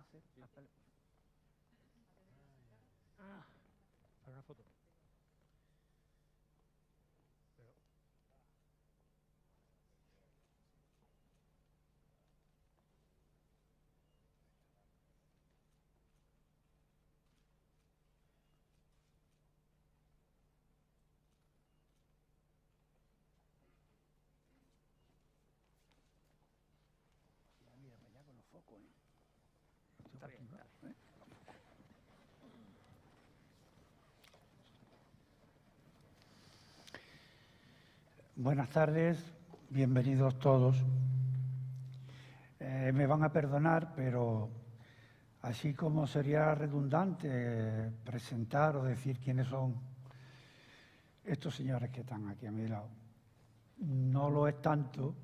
hacer? Para una foto. Mira, para allá con los focos, ¿eh? Está bien, está bien. Buenas tardes, bienvenidos todos. Me van a perdonar, pero así como sería redundante presentar o decir quiénes son estos señores que están aquí a mi lado, no lo es tanto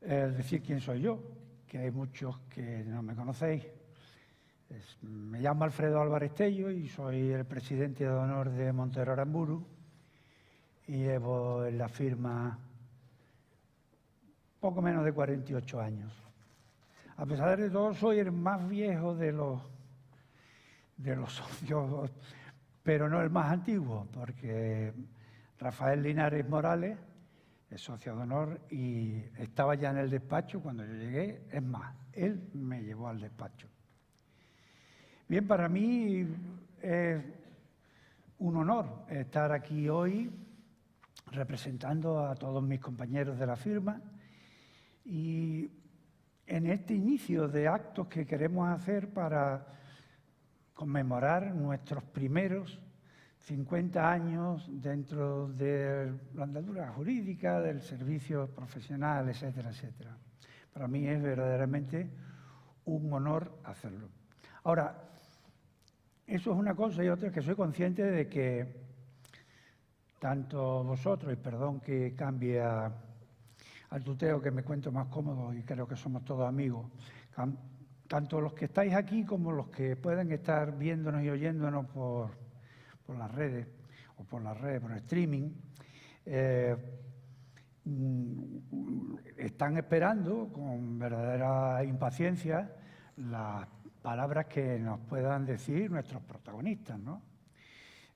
decir quién soy yo, que hay muchos que no me conocéis. Me llamo Alfredo Álvarez Tello y soy el presidente de honor de Montero Aramburu y llevo en la firma poco menos de 48 años. A pesar de todo, soy el más viejo de los socios, pero no el más antiguo, porque Rafael Linares Morales es socio de honor y estaba ya en el despacho cuando yo llegué. Es más, él me llevó al despacho. Bien, para mí es un honor estar aquí hoy representando a todos mis compañeros de la firma y en este inicio de actos que queremos hacer para conmemorar nuestros primeros 50 años dentro de la andadura jurídica, del servicio profesional, etcétera, etcétera. Para mí es verdaderamente un honor hacerlo. Ahora, eso es una cosa y otra, que soy consciente de que tanto vosotros, y perdón que cambie al tuteo, que me cuento más cómodo y creo que somos todos amigos, tanto los que estáis aquí como los que pueden estar viéndonos y oyéndonos por las redes, o por las redes, por el streaming, están esperando con verdadera impaciencia las palabras que nos puedan decir nuestros protagonistas, ¿no?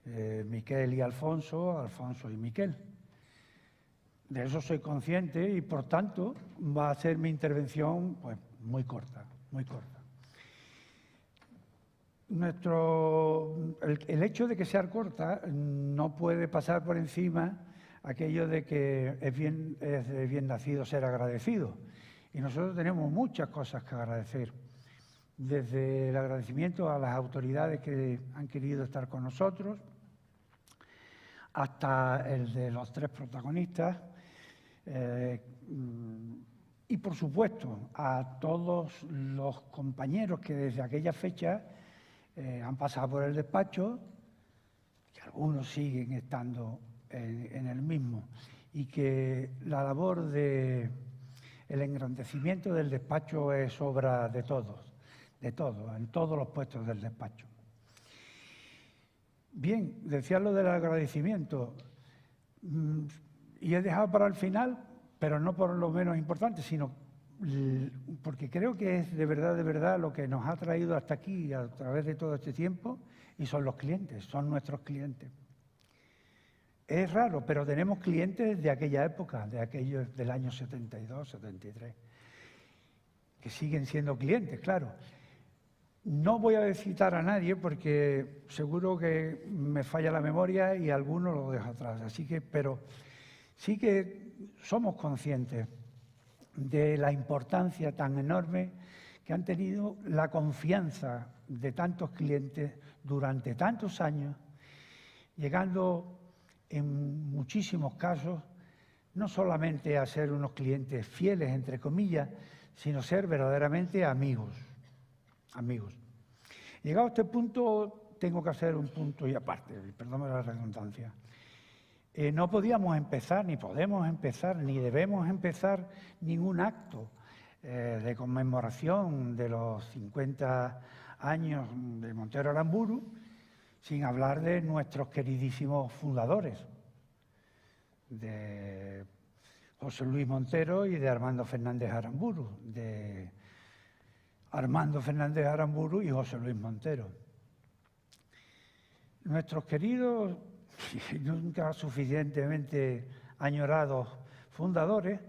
Miquel y Alfonso, Alfonso y Miquel. De eso soy consciente y, por tanto, va a ser mi intervención pues, muy corta, muy corta. El hecho de que sea corta no puede pasar por encima aquello de que es de bien nacido ser agradecido. Y nosotros tenemos muchas cosas que agradecer. Desde el agradecimiento a las autoridades que han querido estar con nosotros, hasta el de los tres protagonistas, y por supuesto a todos los compañeros que desde aquella fecha han pasado por el despacho, que algunos siguen estando en el mismo, y que la labor del engrandecimiento del despacho es obra de todos, en todos los puestos del despacho. Bien, decía lo del agradecimiento, y he dejado para el final, pero no por lo menos importante, sino porque creo que es de verdad lo que nos ha traído hasta aquí a través de todo este tiempo, y son los clientes, son nuestros clientes. Es raro, pero tenemos clientes de aquella época, de aquellos del año 72, 73, que siguen siendo clientes, claro. No voy a citar a nadie porque seguro que me falla la memoria y alguno lo dejo atrás, pero sí que somos conscientes de la importancia tan enorme que han tenido la confianza de tantos clientes durante tantos años, llegando en muchísimos casos no solamente a ser unos clientes fieles, entre comillas, sino ser verdaderamente amigos. Llegado a este punto, tengo que hacer un punto y aparte, perdóname la redundancia. No podíamos empezar, ni podemos empezar, ni debemos empezar ningún acto de conmemoración de los 50 años de Montero Aramburu sin hablar de nuestros queridísimos fundadores, de José Luis Montero y de Armando Fernández Aramburu, de Armando Fernández Aramburu y José Luis Montero. Nuestros queridos y nunca suficientemente añorados fundadores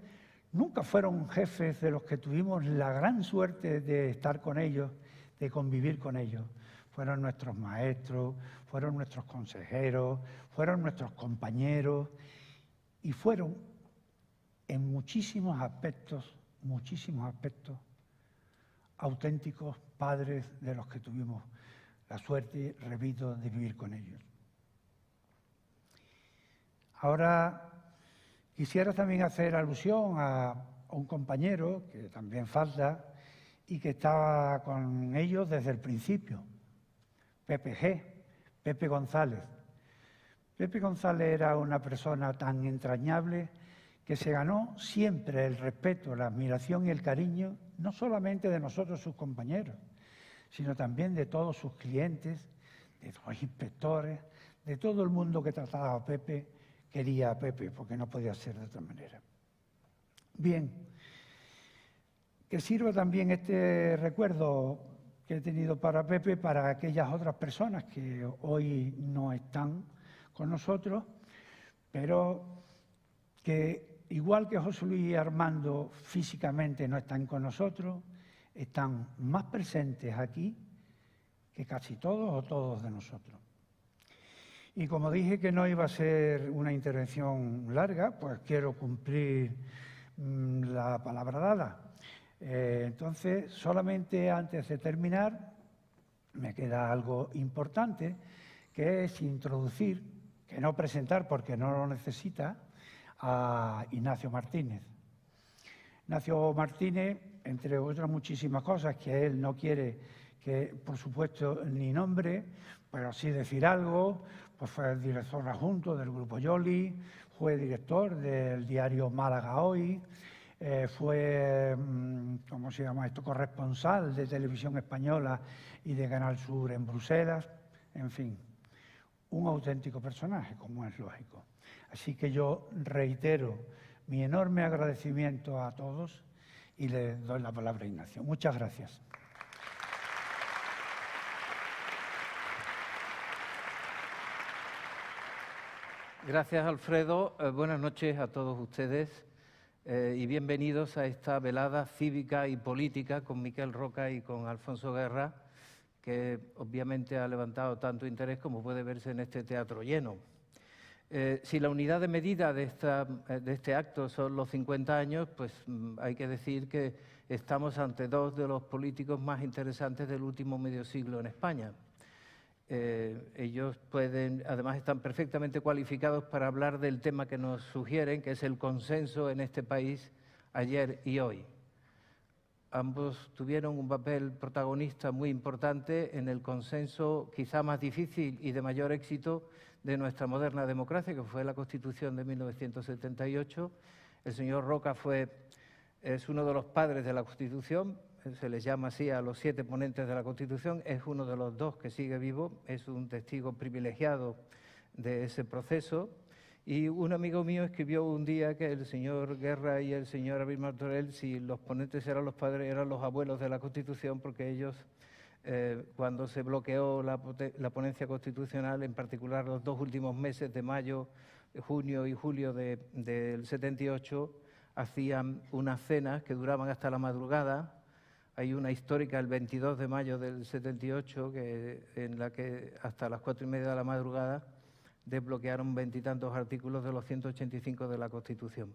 nunca fueron jefes de los que tuvimos la gran suerte de estar con ellos, de convivir con ellos. Fueron nuestros maestros, fueron nuestros consejeros, fueron nuestros compañeros y fueron en muchísimos aspectos, auténticos padres de los que tuvimos la suerte, repito, de vivir con ellos. Ahora quisiera también hacer alusión a un compañero que también falta y que estaba con ellos desde el principio, Pepe González. Pepe González era una persona tan entrañable que se ganó siempre el respeto, la admiración y el cariño, no solamente de nosotros, sus compañeros, sino también de todos sus clientes, de los inspectores, de todo el mundo que trataba a Pepe, quería a Pepe, porque no podía ser de otra manera. Bien, que sirva también este recuerdo que he tenido para Pepe, para aquellas otras personas que hoy no están con nosotros, pero que igual que José Luis y Armando físicamente no están con nosotros, están más presentes aquí que casi todos o todos de nosotros. Y como dije que no iba a ser una intervención larga, pues quiero cumplir la palabra dada. Entonces, solamente antes de terminar, me queda algo importante, que es introducir, que no presentar porque no lo necesita, a Ignacio Martínez. Ignacio Martínez, entre otras muchísimas cosas que él no quiere que, por supuesto, ni nombre, pero sí decir algo, pues fue el director adjunto del Grupo Yoli, fue director del diario Málaga Hoy, fue, ¿cómo se llama esto?, corresponsal de Televisión Española y de Canal Sur en Bruselas, en fin, un auténtico personaje, como es lógico. Así que yo reitero mi enorme agradecimiento a todos y le doy la palabra a Ignacio. Muchas gracias. Gracias, Alfredo. Buenas noches a todos ustedes y bienvenidos a esta velada cívica y política con Miquel Roca y con Alfonso Guerra, que obviamente ha levantado tanto interés como puede verse en este teatro lleno. Si la unidad de medida de este acto son los 50 años, pues hay que decir que estamos ante dos de los políticos más interesantes del último medio siglo en España. Ellos además están perfectamente cualificados para hablar del tema que nos sugieren, que es el consenso en este país ayer y hoy. Ambos tuvieron un papel protagonista muy importante en el consenso quizá más difícil y de mayor éxito de nuestra moderna democracia, que fue la Constitución de 1978. El señor Roca es uno de los padres de la Constitución, se les llama así a los 7 ponentes de la Constitución, es uno de los 2 que sigue vivo, es un testigo privilegiado de ese proceso. Y un amigo mío escribió un día que el señor Guerra y el señor Abril Martorell, si los ponentes eran los padres, eran los abuelos de la Constitución, porque ellos, cuando se bloqueó la ponencia constitucional, en particular los 2 últimos meses de mayo, junio y julio del 78, hacían unas cenas que duraban hasta la madrugada. Hay una histórica el 22 de mayo del 78, en la que hasta las 4:30 de la madrugada desbloquearon 20 y tantos artículos de los 185 de la Constitución.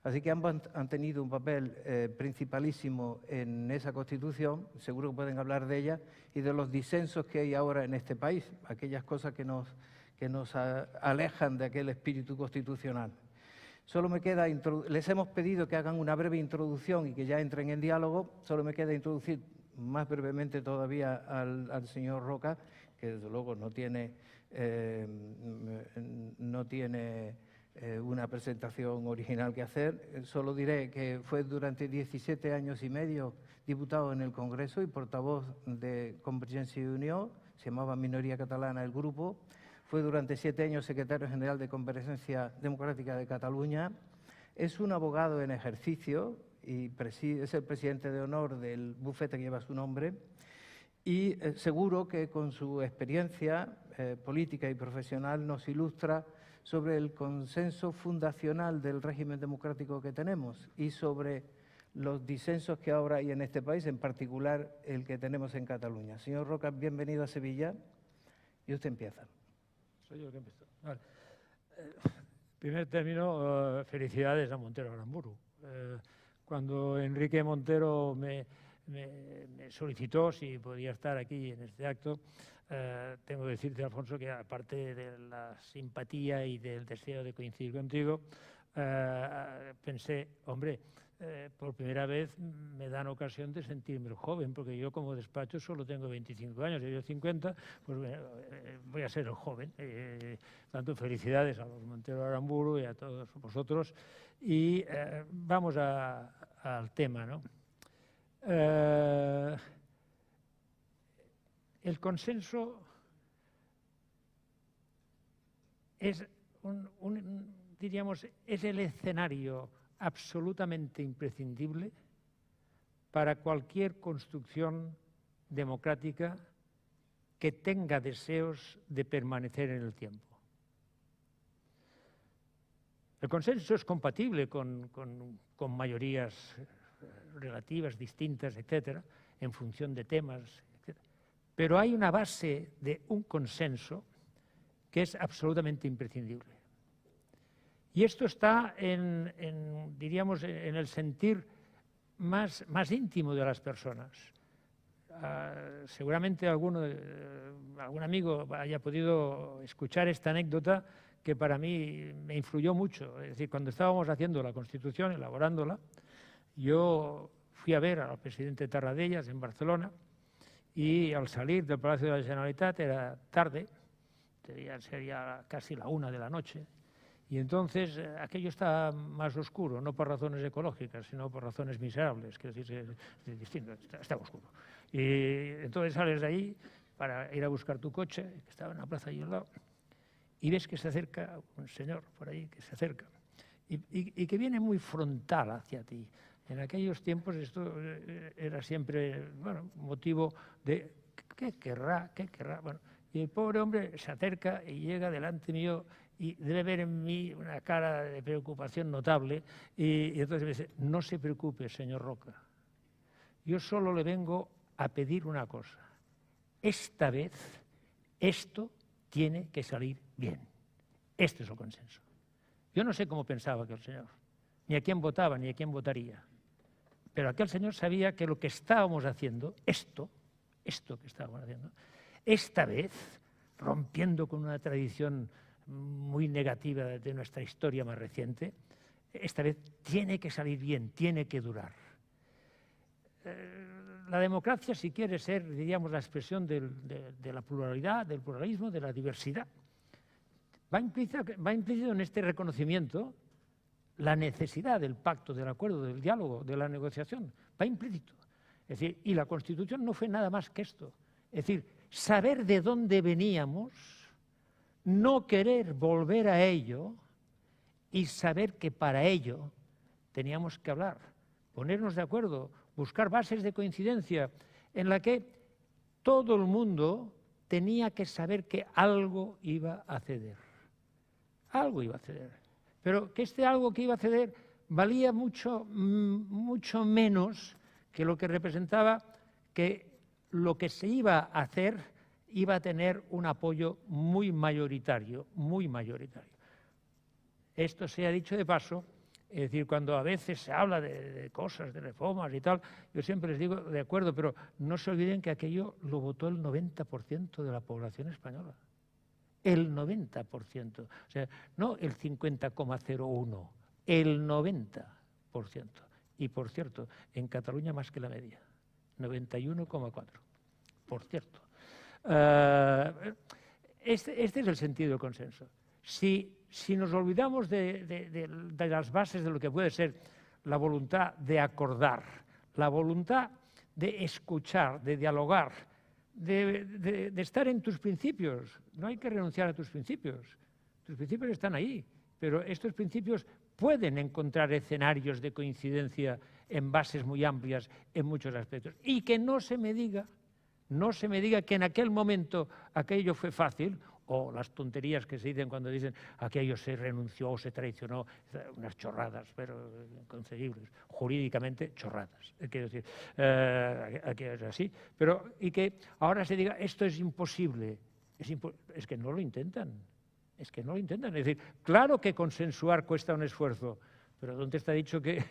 Así que ambos han tenido un papel principalísimo en esa Constitución, seguro que pueden hablar de ella, y de los disensos que hay ahora en este país, aquellas cosas que nos alejan de aquel espíritu constitucional. Solo me queda les hemos pedido que hagan una breve introducción y que ya entren en diálogo. Solo me queda introducir más brevemente todavía al señor Roca, que desde luego no tiene una presentación original que hacer. Solo diré que fue durante 17 años y medio diputado en el Congreso y portavoz de Convergencia y Unió, se llamaba Minoría Catalana el grupo. Fue durante 7 años secretario general de Convergencia Democrática de Cataluña. Es un abogado en ejercicio y es el presidente de honor del bufete que lleva su nombre, y seguro que con su experiencia política y profesional nos ilustra sobre el consenso fundacional del régimen democrático que tenemos y sobre los disensos que ahora hay en este país, en particular el que tenemos en Cataluña. Señor Roca, bienvenido a Sevilla y usted empieza. Soy yo el que empiezo. Vale. Primer término, felicidades a Montero Aramburu. Cuando Enrique Montero me solicitó si podía estar aquí en este acto, tengo que decirte, Alfonso, que aparte de la simpatía y del deseo de coincidir contigo, pensé, hombre, por primera vez me dan ocasión de sentirme joven, porque yo como despacho solo tengo 25 años, y yo 50, pues voy a ser el joven. Tanto felicidades a los Montero Aramburu y a todos vosotros. Y vamos al tema, ¿no? El consenso es diríamos, es el escenario absolutamente imprescindible para cualquier construcción democrática que tenga deseos de permanecer en el tiempo. El consenso es compatible con mayorías relativas, distintas, etcétera, en función de temas, etcétera. Pero hay una base de un consenso que es absolutamente imprescindible. Y esto está diríamos, en el sentir más íntimo de las personas. Seguramente algún amigo haya podido escuchar esta anécdota que para mí me influyó mucho. Es decir, cuando estábamos haciendo la Constitución, elaborándola, yo fui a ver al presidente Tarradellas en Barcelona y al salir del Palacio de la Generalitat era tarde, sería casi la 1 de la noche, y entonces aquello está más oscuro, no por razones ecológicas, sino por razones miserables, que es decir, es distinto, está oscuro. Y entonces sales de ahí para ir a buscar tu coche, que estaba en la plaza allí al lado, y ves que se acerca un señor por ahí, que se acerca, y que viene muy frontal hacia ti. En aquellos tiempos esto era siempre, bueno, motivo de ¿qué querrá? ¿Qué querrá? Bueno, y el pobre hombre se acerca y llega delante mío y debe ver en mí una cara de preocupación notable y entonces me dice, no se preocupe, señor Roca, yo solo le vengo a pedir una cosa. Esta vez esto tiene que salir bien. Este es el consenso. Yo no sé cómo pensaba aquel señor, ni a quién votaba, ni a quién votaría. Pero aquel señor sabía que lo que estábamos haciendo, esto que estábamos haciendo, esta vez, rompiendo con una tradición muy negativa de nuestra historia más reciente, esta vez tiene que salir bien, tiene que durar. La democracia, si quiere ser, diríamos, la expresión de la pluralidad, del pluralismo, de la diversidad, va implícito en este reconocimiento la necesidad del pacto, del acuerdo, del diálogo, de la negociación, va implícito. Es decir, y la Constitución no fue nada más que esto. Es decir, saber de dónde veníamos, no querer volver a ello y saber que para ello teníamos que hablar, ponernos de acuerdo, buscar bases de coincidencia en la que todo el mundo tenía que saber que algo iba a ceder. Algo iba a ceder. Pero que este algo que iba a ceder valía mucho menos que lo que representaba que lo que se iba a hacer iba a tener un apoyo muy mayoritario, muy mayoritario. Esto se ha dicho de paso, es decir, cuando a veces se habla de cosas, de reformas y tal, yo siempre les digo, de acuerdo, pero no se olviden que aquello lo votó el 90% de la población española. El 90%. O sea, no el 50,01, el 90%. Y por cierto, en Cataluña más que la media, 91,4%. Por cierto. Este es el sentido del consenso. Si nos olvidamos de las bases de lo que puede ser la voluntad de acordar, la voluntad de escuchar, de dialogar, de estar en tus principios, no hay que renunciar a tus principios están ahí, pero estos principios pueden encontrar escenarios de coincidencia en bases muy amplias en muchos aspectos. Y que no se me diga que en aquel momento aquello fue fácil, o las tonterías que se dicen cuando dicen aquello se renunció o se traicionó, unas chorradas, pero inconcebibles, jurídicamente chorradas, quiero decir, aquello es así, pero y que ahora se diga esto es imposible, es que no lo intentan, es decir, claro que consensuar cuesta un esfuerzo, pero ¿dónde está dicho que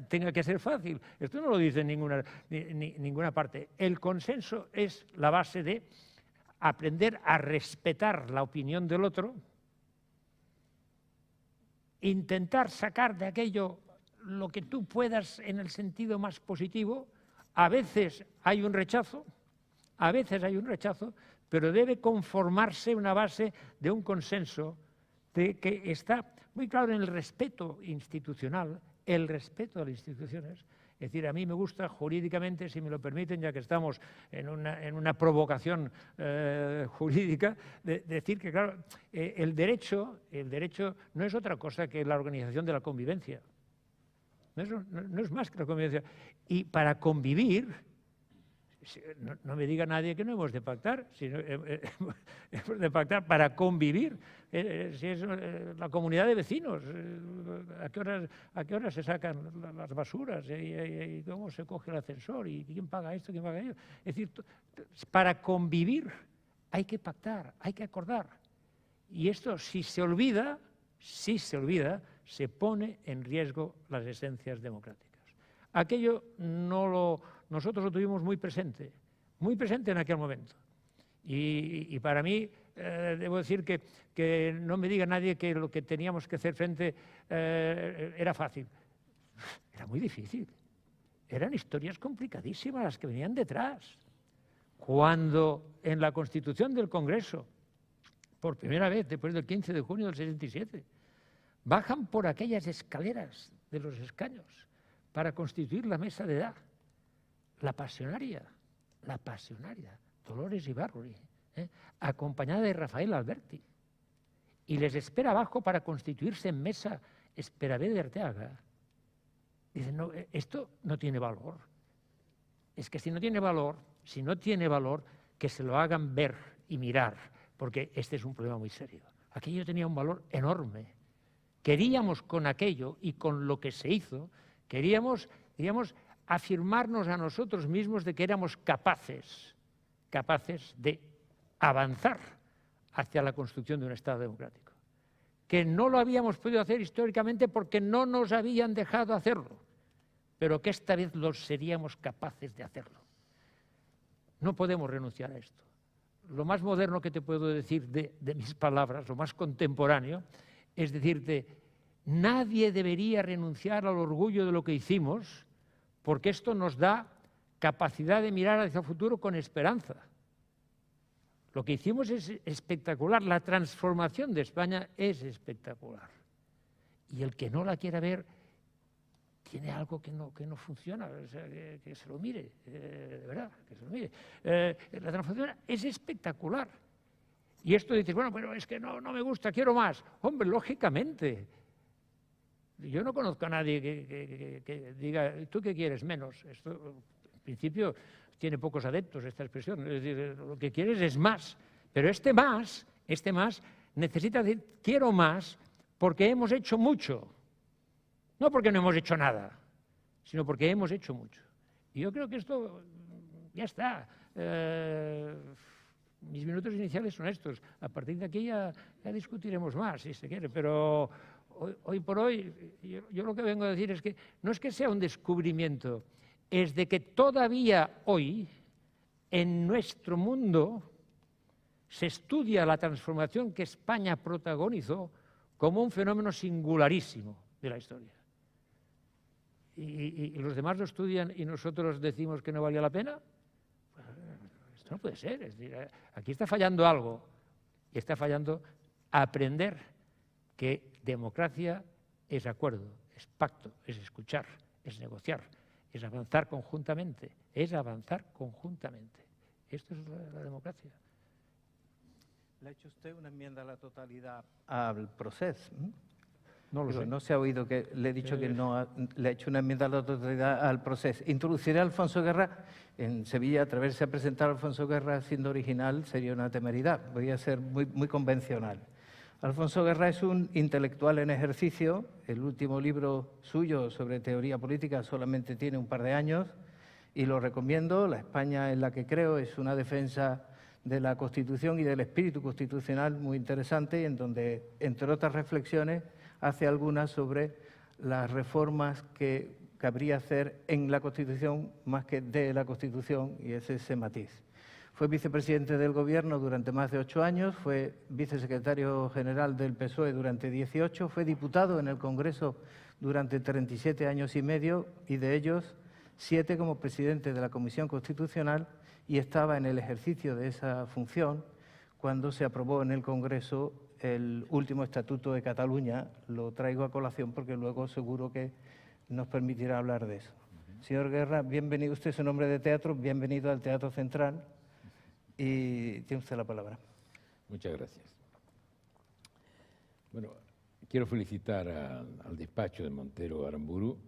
tenga que ser fácil? Esto no lo dice en ninguna parte. El consenso es la base de aprender a respetar la opinión del otro, intentar sacar de aquello lo que tú puedas en el sentido más positivo. A veces hay un rechazo, pero debe conformarse una base de un consenso de que está muy claro en el respeto institucional, el respeto a las instituciones. Es decir, a mí me gusta jurídicamente, si me lo permiten, ya que estamos en una provocación jurídica, decir que, claro, el derecho no es otra cosa que la organización de la convivencia. No es más que la convivencia. Y para convivir, no me diga nadie que no hemos de pactar, sino hemos de pactar para convivir. Si es la comunidad de vecinos, ¿a qué horas se sacan las basuras? ¿Y cómo se coge el ascensor? ¿Y quién paga esto? ¿Quién paga ello? Es decir, para convivir hay que pactar, hay que acordar. Y esto, si se olvida, se pone en riesgo las esencias democráticas. Aquello nosotros lo tuvimos muy presente en aquel momento. Y para mí, debo decir que no me diga nadie que lo que teníamos que hacer frente era fácil. Era muy difícil. Eran historias complicadísimas las que venían detrás. Cuando en la Constitución del Congreso, por primera vez después del 15 de junio del 67, bajan por aquellas escaleras de los escaños para constituir la mesa de edad, la pasionaria, Dolores Ibarruri, acompañada de Rafael Alberti, y les espera abajo para constituirse en mesa Esperavé de Arteaga. Dicen, no, esto no tiene valor. Es que si no tiene valor, que se lo hagan ver y mirar, porque este es un problema muy serio. Aquello tenía un valor enorme. Queríamos con aquello y con lo que se hizo, queríamos afirmarnos a nosotros mismos de que éramos capaces de avanzar hacia la construcción de un Estado democrático. Que no lo habíamos podido hacer históricamente porque no nos habían dejado hacerlo, pero que esta vez lo seríamos capaces de hacerlo. No podemos renunciar a esto. Lo más moderno que te puedo decir de mis palabras, lo más contemporáneo, es decirte, nadie debería renunciar al orgullo de lo que hicimos, porque esto nos da capacidad de mirar hacia el futuro con esperanza. Lo que hicimos es espectacular, la transformación de España es espectacular. Y el que no la quiera ver tiene algo que no funciona, o sea, que se lo mire, de verdad, que se lo mire. La transformación es espectacular. Y esto dices, bueno, pero es que no me gusta, quiero más. Hombre, lógicamente. Yo no conozco a nadie que diga, ¿tú qué quieres? Menos. Esto, en principio, tiene pocos adeptos, esta expresión. Es decir, lo que quieres es más. Pero este más necesita decir, quiero más porque hemos hecho mucho. No porque no hemos hecho nada, sino porque hemos hecho mucho. Y yo creo que esto ya está. Mis minutos iniciales son estos. A partir de aquí ya discutiremos más, si se quiere. Pero hoy por hoy, yo lo que vengo a decir es que no es que sea un descubrimiento, es de que todavía hoy, en nuestro mundo, se estudia la transformación que España protagonizó como un fenómeno singularísimo de la historia. ¿Y los demás lo estudian y nosotros decimos que no valía la pena? Esto no puede ser. Es decir, aquí está fallando algo. Y está fallando aprender que democracia es acuerdo, es pacto, es escuchar, es negociar, es avanzar conjuntamente. Esto es la democracia. ¿Le ha hecho usted una enmienda a la totalidad al proceso? No lo sé. No se ha oído que le he dicho que no le ha hecho una enmienda a la totalidad al proceso. Introduciré a Alfonso Guerra en Sevilla. Atreverse a presentar a Alfonso Guerra siendo original sería una temeridad. Voy a ser muy convencional. Alfonso Guerra es un intelectual en ejercicio. El último libro suyo sobre teoría política solamente tiene un par de años y lo recomiendo. La España en la que creo es una defensa de la Constitución y del espíritu constitucional muy interesante, en donde, entre otras reflexiones, hace algunas sobre las reformas que cabría hacer en la Constitución más que de la Constitución, y es ese matiz. Fue vicepresidente del Gobierno durante más de 8 años, fue vicesecretario general del PSOE durante 18, fue diputado en el Congreso durante 37 años y medio, y de ellos 7 como presidente de la Comisión Constitucional, y estaba en el ejercicio de esa función cuando se aprobó en el Congreso el último Estatuto de Cataluña. Lo traigo a colación porque luego seguro que nos permitirá hablar de eso. Señor Guerra, bienvenido. Usted es un hombre de teatro, bienvenido al Teatro Central y tiene usted la palabra. Muchas gracias. Bueno, quiero felicitar al despacho de Montero Aramburu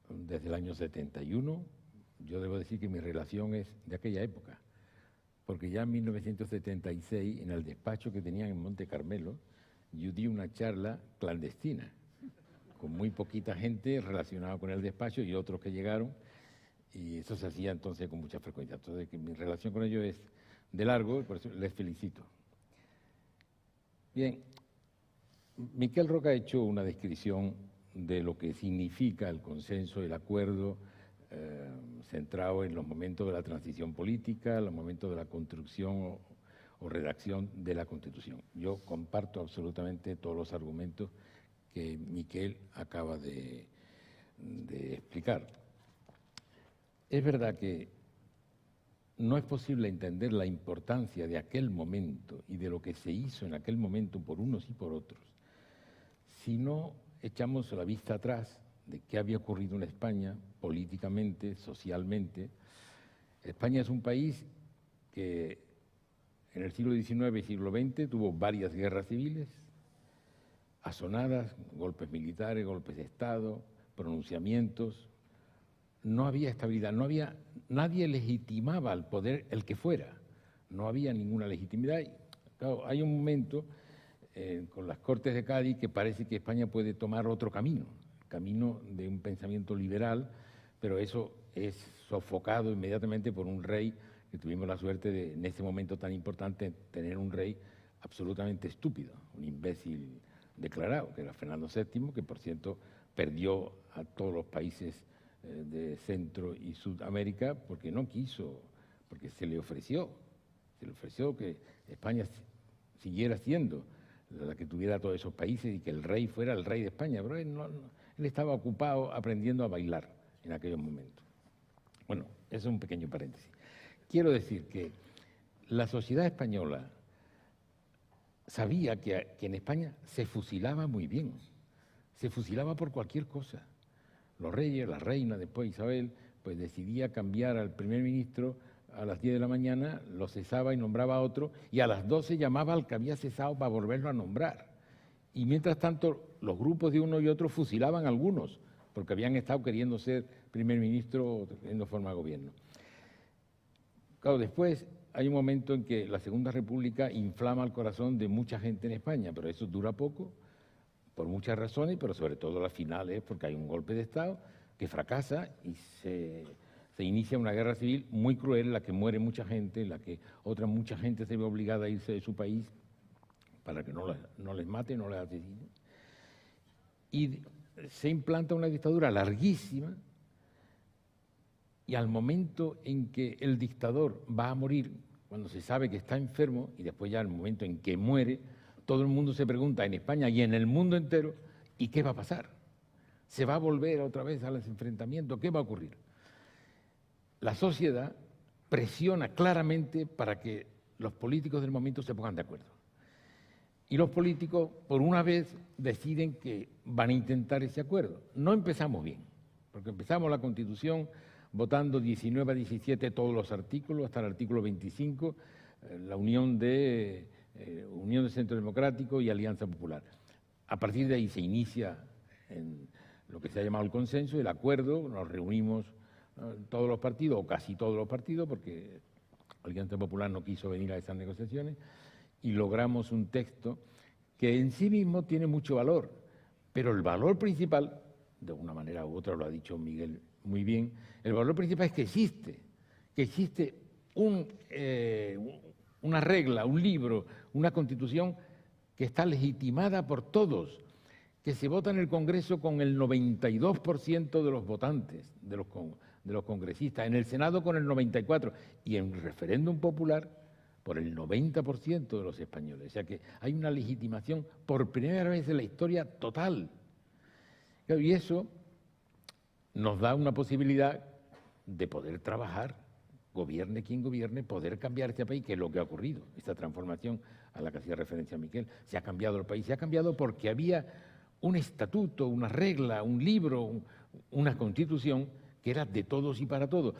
desde el año 71. Yo debo decir que mi relación es de aquella época, porque ya en 1976, en el despacho que tenían en Monte Carmelo, yo di una charla clandestina, con muy poquita gente relacionada con el despacho y otros que llegaron, y eso se hacía entonces con mucha frecuencia. Entonces, que mi relación con ellos es de largo, y por eso les felicito. Bien, Miquel Roca ha hecho una descripción de lo que significa el consenso, el acuerdo, centrado en los momentos de la transición política, los momentos de la construcción o redacción de la Constitución. Yo comparto absolutamente todos los argumentos que Miquel acaba de explicar. Es verdad que no es posible entender la importancia de aquel momento y de lo que se hizo en aquel momento por unos y por otros si no echamos la vista atrás de qué había ocurrido en España políticamente, socialmente. España es un país que en el siglo XIX y siglo XX tuvo varias guerras civiles, asonadas, golpes militares, golpes de Estado, pronunciamientos. No había estabilidad, nadie legitimaba al poder el que fuera, no había ninguna legitimidad. Y, claro, hay un momento con las Cortes de Cádiz que parece que España puede tomar otro camino, el camino de un pensamiento liberal, pero eso es sofocado inmediatamente por un rey que tuvimos la suerte de, en ese momento tan importante, tener un rey absolutamente estúpido, un imbécil declarado, que era Fernando VII, que por cierto perdió a todos los países de Centro y Sudamérica porque no quiso, porque se le ofreció que España siguiera siendo la que tuviera todos esos países y que el rey fuera el rey de España, pero él estaba ocupado aprendiendo a bailar en aquellos momentos. Bueno, eso es un pequeño paréntesis. Quiero decir que la sociedad española sabía que en España se fusilaba muy bien, se fusilaba por cualquier cosa. Los reyes, la reina, después Isabel, pues decidía cambiar al primer ministro a las 10 de la mañana, lo cesaba y nombraba a otro, y a las 12 llamaba al que había cesado para volverlo a nombrar. Y mientras tanto, los grupos de uno y otro fusilaban a algunos, porque habían estado queriendo ser primer ministro o teniendo forma de gobierno. Claro, después hay un momento en que la Segunda República inflama el corazón de mucha gente en España, pero eso dura poco, por muchas razones, pero sobre todo la final es porque hay un golpe de Estado que fracasa y se inicia una guerra civil muy cruel en la que muere mucha gente, en la que mucha gente se ve obligada a irse de su país para que no les mate, no les asesine. Y se implanta una dictadura larguísima y al momento en que el dictador va a morir, cuando se sabe que está enfermo y después ya el momento en que muere, todo el mundo se pregunta en España y en el mundo entero, ¿y qué va a pasar? ¿Se va a volver otra vez a los enfrentamientos? ¿Qué va a ocurrir? La sociedad presiona claramente para que los políticos del momento se pongan de acuerdo. Y los políticos, por una vez, deciden que van a intentar ese acuerdo. No empezamos bien, porque empezamos la Constitución votando 19 a 17 todos los artículos, hasta el artículo 25, la Unión de Centro Democrático y Alianza Popular. A partir de ahí se inicia en lo que se ha llamado el consenso, el acuerdo, nos reunimos todos los partidos, o casi todos los partidos, porque Alianza Popular no quiso venir a esas negociaciones, y logramos un texto que en sí mismo tiene mucho valor, pero el valor principal, de una manera u otra lo ha dicho Miguel muy bien, el valor principal es que existe una regla, un libro, una constitución que está legitimada por todos, que se vota en el Congreso con el 92% de los votantes, de los congresistas, en el Senado con el 94% y en el referéndum popular por el 90% de los españoles. O sea que hay una legitimación por primera vez en la historia total. Y eso nos da una posibilidad de poder trabajar, gobierne quien gobierne, poder cambiar este país, que es lo que ha ocurrido, esta transformación a la que hacía referencia Miquel. Se ha cambiado el país, se ha cambiado porque había un estatuto, una regla, un libro, una constitución que era de todos y para todos.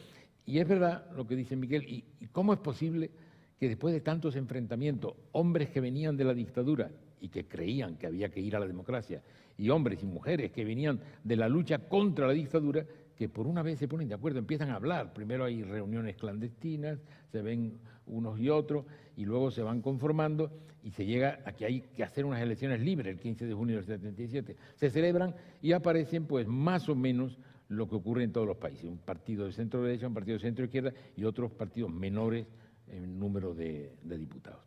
Y es verdad lo que dice Miquel, y cómo es posible que después de tantos enfrentamientos, hombres que venían de la dictadura y que creían que había que ir a la democracia, y hombres y mujeres que venían de la lucha contra la dictadura, que por una vez se ponen de acuerdo, empiezan a hablar. Primero hay reuniones clandestinas, se ven unos y otros, y luego se van conformando y se llega a que hay que hacer unas elecciones libres el 15 de junio del 77. Se celebran y aparecen pues más o menos lo que ocurre en todos los países, un partido de centro-derecha, un partido de centro-izquierda y otros partidos menores en número de diputados.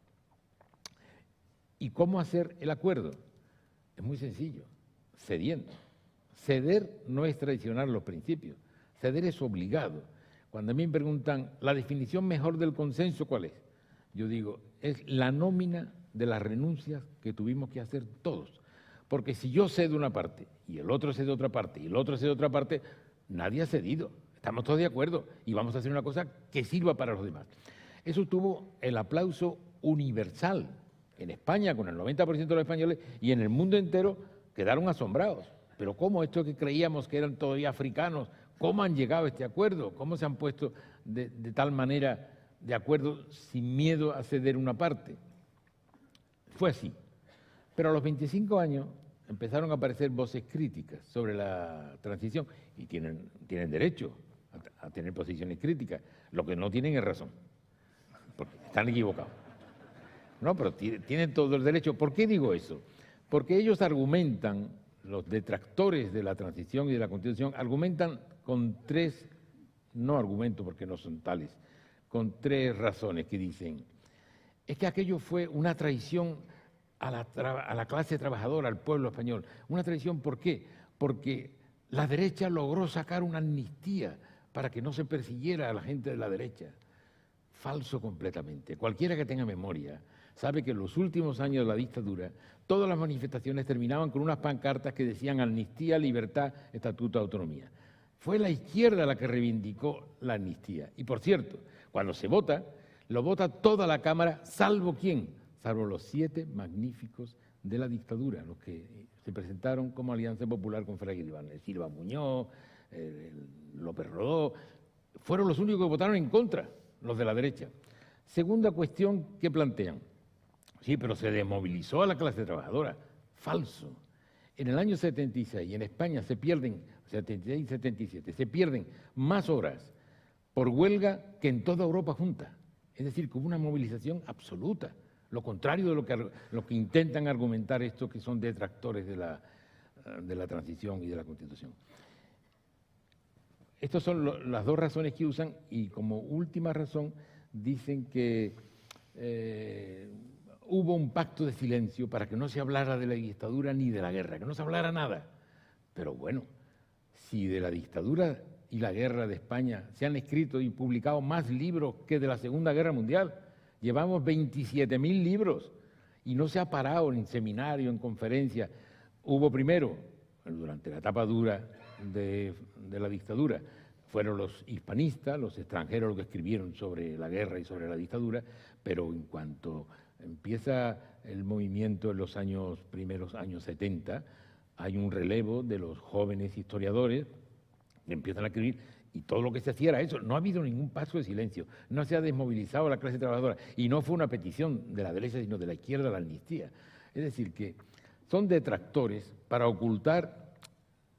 ¿Y cómo hacer el acuerdo? Es muy sencillo, cediendo. Ceder no es traicionar los principios, ceder es obligado. Cuando a mí me preguntan, ¿la definición mejor del consenso cuál es? Yo digo, es la nómina de las renuncias que tuvimos que hacer todos. Porque si yo cedo una parte, y el otro cede otra parte, y el otro cede otra parte, nadie ha cedido. Estamos todos de acuerdo y vamos a hacer una cosa que sirva para los demás. Eso tuvo el aplauso universal en España, con el 90% de los españoles, y en el mundo entero quedaron asombrados. Pero ¿cómo estos que creíamos que eran todavía africanos, cómo han llegado a este acuerdo? ¿Cómo se han puesto de tal manera de acuerdo sin miedo a ceder una parte? Fue así. Pero a los 25 años empezaron a aparecer voces críticas sobre la transición y tienen derecho a tener posiciones críticas. Lo que no tienen es razón, porque están equivocados. No, pero tienen todo el derecho. ¿Por qué digo eso? Porque ellos argumentan, los detractores de la transición y de la Constitución, argumentan con tres, no argumento porque no son tales, con tres razones que dicen, es que aquello fue una traición a la clase trabajadora, al pueblo español. Una traición, ¿por qué? Porque la derecha logró sacar una amnistía para que no se persiguiera a la gente de la derecha. Falso completamente. Cualquiera que tenga memoria sabe que en los últimos años de la dictadura todas las manifestaciones terminaban con unas pancartas que decían amnistía, libertad, estatuto, autonomía. Fue la izquierda la que reivindicó la amnistía. Y por cierto, cuando se vota, lo vota toda la Cámara, salvo ¿quién? Salvo los 7 magníficos de la dictadura, los que se presentaron como Alianza Popular con Fray Iribarne. Silva Muñoz, López Rodó, fueron los únicos que votaron en contra, los de la derecha. Segunda cuestión que plantean. Sí, pero se desmovilizó a la clase trabajadora. Falso. En el año 76 en España se pierden, 76 y 77, se pierden más horas por huelga que en toda Europa junta. Es decir, que hubo una movilización absoluta. Lo contrario de lo que intentan argumentar estos que son detractores de la transición y de la Constitución. Estas son las dos razones que usan y como última razón dicen que hubo un pacto de silencio para que no se hablara de la dictadura ni de la guerra, que no se hablara nada. Pero bueno, si de la dictadura y la guerra de España se han escrito y publicado más libros que de la Segunda Guerra Mundial, llevamos 27.000 libros y no se ha parado en seminario, en conferencias. Hubo primero, durante la etapa dura de la dictadura, fueron los hispanistas, los extranjeros los que escribieron sobre la guerra y sobre la dictadura, pero en cuanto empieza el movimiento en los primeros años 70, hay un relevo de los jóvenes historiadores que empiezan a escribir y todo lo que se hacía era eso. No ha habido ningún paso de silencio, no se ha desmovilizado a la clase trabajadora y no fue una petición de la derecha sino de la izquierda la amnistía. Es decir, que son detractores para ocultar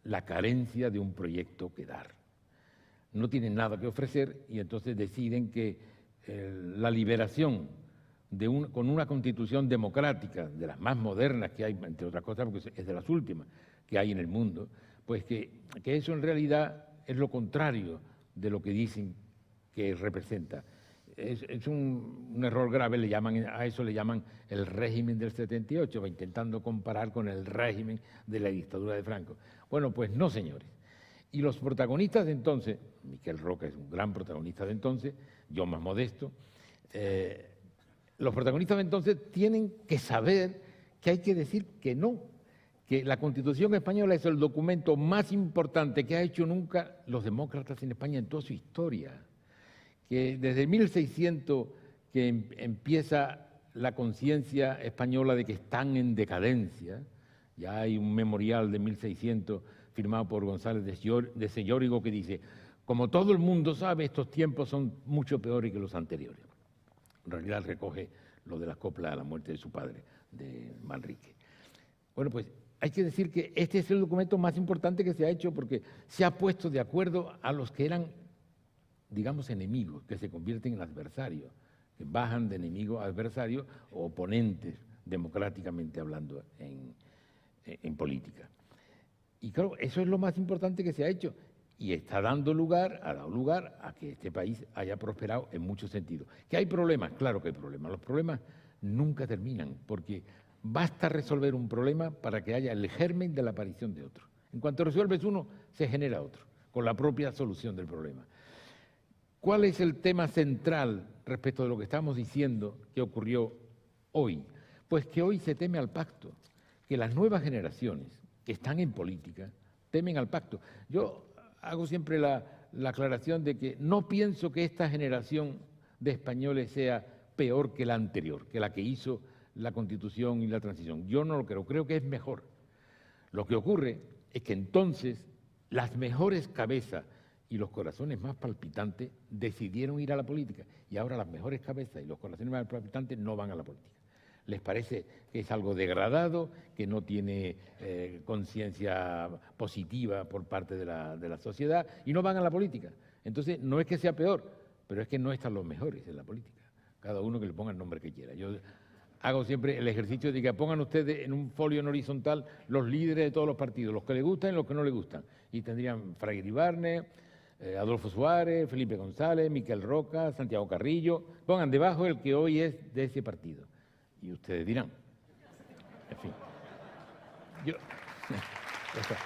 la carencia de un proyecto que dar. No tienen nada que ofrecer y entonces deciden que la liberación con una constitución democrática, de las más modernas que hay, entre otras cosas, porque es de las últimas que hay en el mundo, pues que eso en realidad es lo contrario de lo que dicen que representa. Es un error grave, a eso le llaman el régimen del 78, intentando comparar con el régimen de la dictadura de Franco. Bueno, pues no, señores. Y los protagonistas de entonces, Miquel Roca es un gran protagonista de entonces, yo más modesto, los protagonistas de entonces tienen que saber que hay que decir que no, que la Constitución española es el documento más importante que ha hecho nunca los demócratas en España en toda su historia, que desde 1600 que empieza la conciencia española de que están en decadencia, ya hay un memorial de 1600 firmado por González de Sellórigo que dice, como todo el mundo sabe, estos tiempos son mucho peores que los anteriores. En realidad recoge lo de las coplas a la muerte de su padre, de Manrique. Bueno, pues hay que decir que este es el documento más importante que se ha hecho porque se ha puesto de acuerdo a los que eran, digamos, enemigos, que se convierten en adversarios, que bajan de enemigo a adversario o oponentes, democráticamente hablando, en política. Y claro, eso es lo más importante que se ha hecho y ha dado lugar a que este país haya prosperado en muchos sentidos. ¿Que hay problemas? Claro que hay problemas. Los problemas nunca terminan porque basta resolver un problema para que haya el germen de la aparición de otro. En cuanto resuelves uno, se genera otro, con la propia solución del problema. ¿Cuál es el tema central respecto de lo que estamos diciendo que ocurrió hoy? Pues que hoy se teme al pacto, que las nuevas generaciones que están en política temen al pacto. Yo hago siempre la aclaración de que no pienso que esta generación de españoles sea peor que la anterior, que la que hizo la Constitución y la transición. Yo no lo creo que es mejor. Lo que ocurre es que entonces las mejores cabezas y los corazones más palpitantes decidieron ir a la política y ahora las mejores cabezas y los corazones más palpitantes no van a la política. Les parece que es algo degradado, que no tiene conciencia positiva por parte de la sociedad y no van a la política. Entonces, no es que sea peor, pero es que no están los mejores en la política. Cada uno que le ponga el nombre que quiera. Yo hago siempre el ejercicio de que pongan ustedes en un folio en horizontal los líderes de todos los partidos, los que les gustan y los que no les gustan. Y tendrían Fraga Iribarne, Adolfo Suárez, Felipe González, Miquel Roca, Santiago Carrillo. Pongan debajo el que hoy es de ese partido. Y ustedes dirán, en fin, ya está.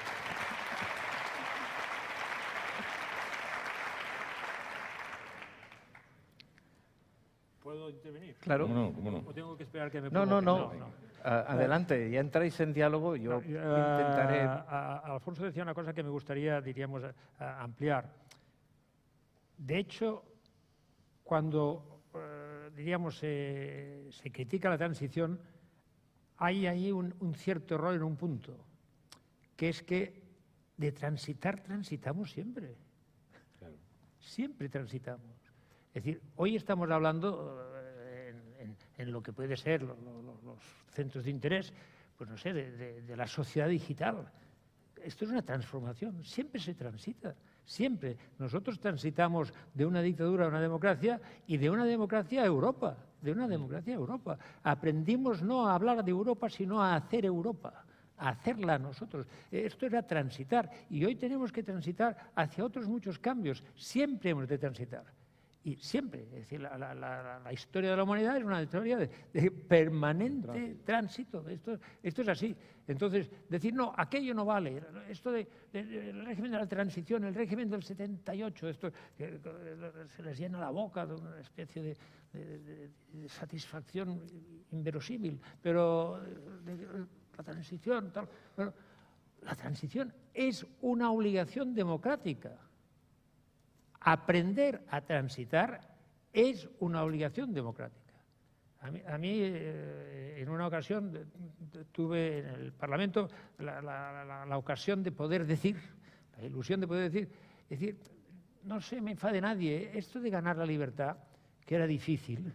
¿Puedo intervenir? Claro. ¿Cómo no? ¿O tengo que esperar que me No. ponga? Adelante, ya entráis en diálogo, yo intentaré... Alfonso decía una cosa que me gustaría, diríamos, ampliar. De hecho, cuando diríamos, se critica la transición, hay ahí un cierto error en un punto, que es que de transitar, transitamos siempre. Claro. Siempre transitamos. Es decir, hoy estamos hablando en lo que puede ser los centros de interés, pues no sé, de la sociedad digital. Esto es una transformación, siempre se transita. Siempre. Nosotros transitamos de una dictadura a una democracia y de una democracia a Europa, Aprendimos no a hablar de Europa, sino a hacer Europa, a hacerla nosotros. Esto era transitar y hoy tenemos que transitar hacia otros muchos cambios. Siempre hemos de transitar. Y siempre, es decir, la historia de la humanidad es una historia de permanente tránsito. Esto es así. Entonces, decir, no, aquello no vale. Esto del régimen de la transición, el régimen del 78, esto que se les llena la boca de una especie de satisfacción inverosímil. Pero la transición, tal. Bueno, la transición es una obligación democrática. Aprender a transitar es una obligación democrática. A mí en una ocasión tuve en el Parlamento la ocasión de poder decir, la ilusión de poder decir, no se me enfade nadie, esto de ganar la libertad, que era difícil,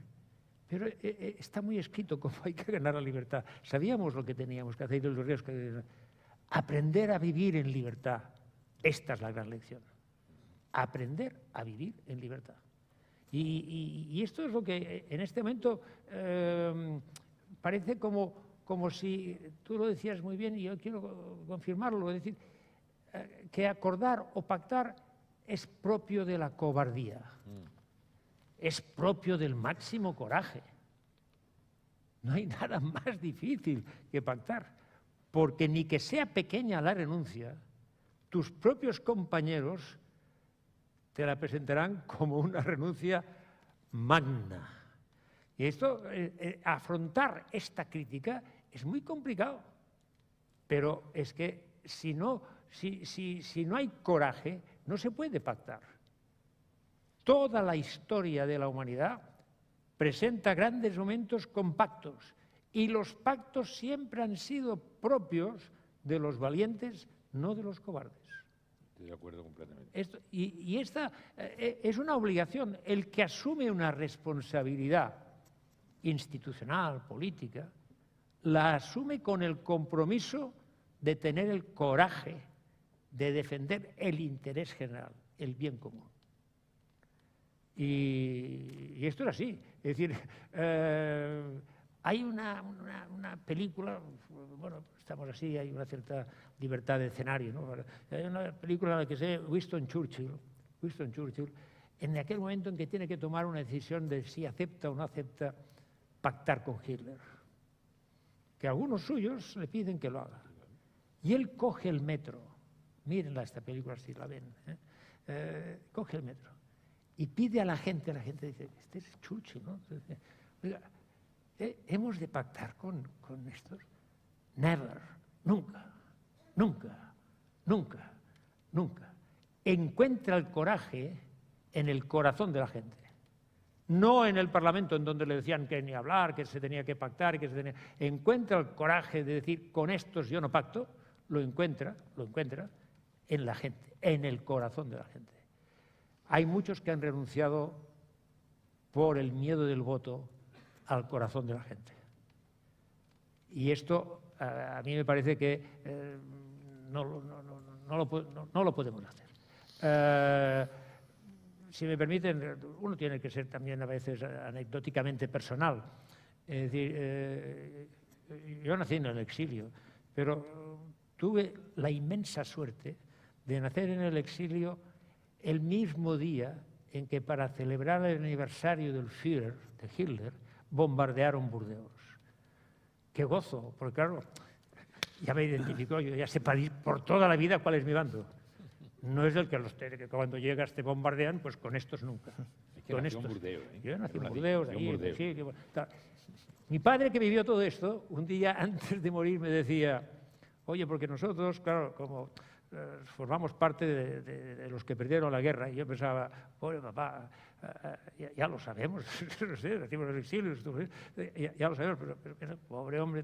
Pero está muy escrito cómo hay que ganar la libertad. Sabíamos lo que teníamos que hacer y los riesgos que aprender a vivir en libertad. Esta es la gran lección. Aprender a vivir en libertad. Y esto es lo que en este momento parece como si, tú lo decías muy bien y yo quiero confirmarlo, es decir, que acordar o pactar es propio de la cobardía, es propio del máximo coraje. No hay nada más difícil que pactar, porque ni que sea pequeña la renuncia, tus propios compañeros te la presentarán como una renuncia magna. Y esto, afrontar esta crítica es muy complicado, pero es que si no hay coraje, no se puede pactar. Toda la historia de la humanidad presenta grandes momentos con pactos, y los pactos siempre han sido propios de los valientes, no de los cobardes. Estoy de acuerdo completamente. Esta es una obligación. El que asume una responsabilidad institucional, política, la asume con el compromiso de tener el coraje de defender el interés general, el bien común. Y esto es así. Es decir, hay una película, bueno, estamos así, hay una cierta libertad de escenario, ¿no? Hay una película en la que se Winston Churchill, en aquel momento en que tiene que tomar una decisión de si acepta o no acepta pactar con Hitler, que algunos suyos le piden que lo haga. Y él coge el metro, mírenla esta película si la ven, coge el metro y pide a la gente dice, este es Churchill, ¿no? Oiga, ¿hemos de pactar con estos? Never, nunca, nunca, nunca, nunca. Encuentra el coraje en el corazón de la gente. No en el Parlamento, en donde le decían que ni hablar, que se tenía que pactar, encuentra el coraje de decir, con estos yo no pacto, lo encuentra en la gente, en el corazón de la gente. Hay muchos que han renunciado por el miedo del voto al corazón de la gente. Y esto a mí me parece que no lo podemos hacer. Si me permiten, uno tiene que ser también a veces anecdóticamente personal. Es decir, yo nací en el exilio, pero tuve la inmensa suerte de nacer en el exilio el mismo día en que, para celebrar el aniversario del Führer, de Hitler, bombardearon Burdeos. ¡Qué gozo! Porque claro, ya me identifico, yo ya sé por toda la vida cuál es mi bando. No es el que cuando llegas te bombardean, pues con estos nunca. Es que con nació estos. en Burdeos, ¿eh? Yo nací en Burdeos, Nació en Burdeos. Sí, mi padre, que vivió todo esto, un día antes de morir me decía, oye, porque nosotros, claro, como formamos parte de los que perdieron la guerra, y yo pensaba, pobre papá, ya lo sabemos, no sé, decimos el exilio, ya lo sabemos, pero pobre hombre.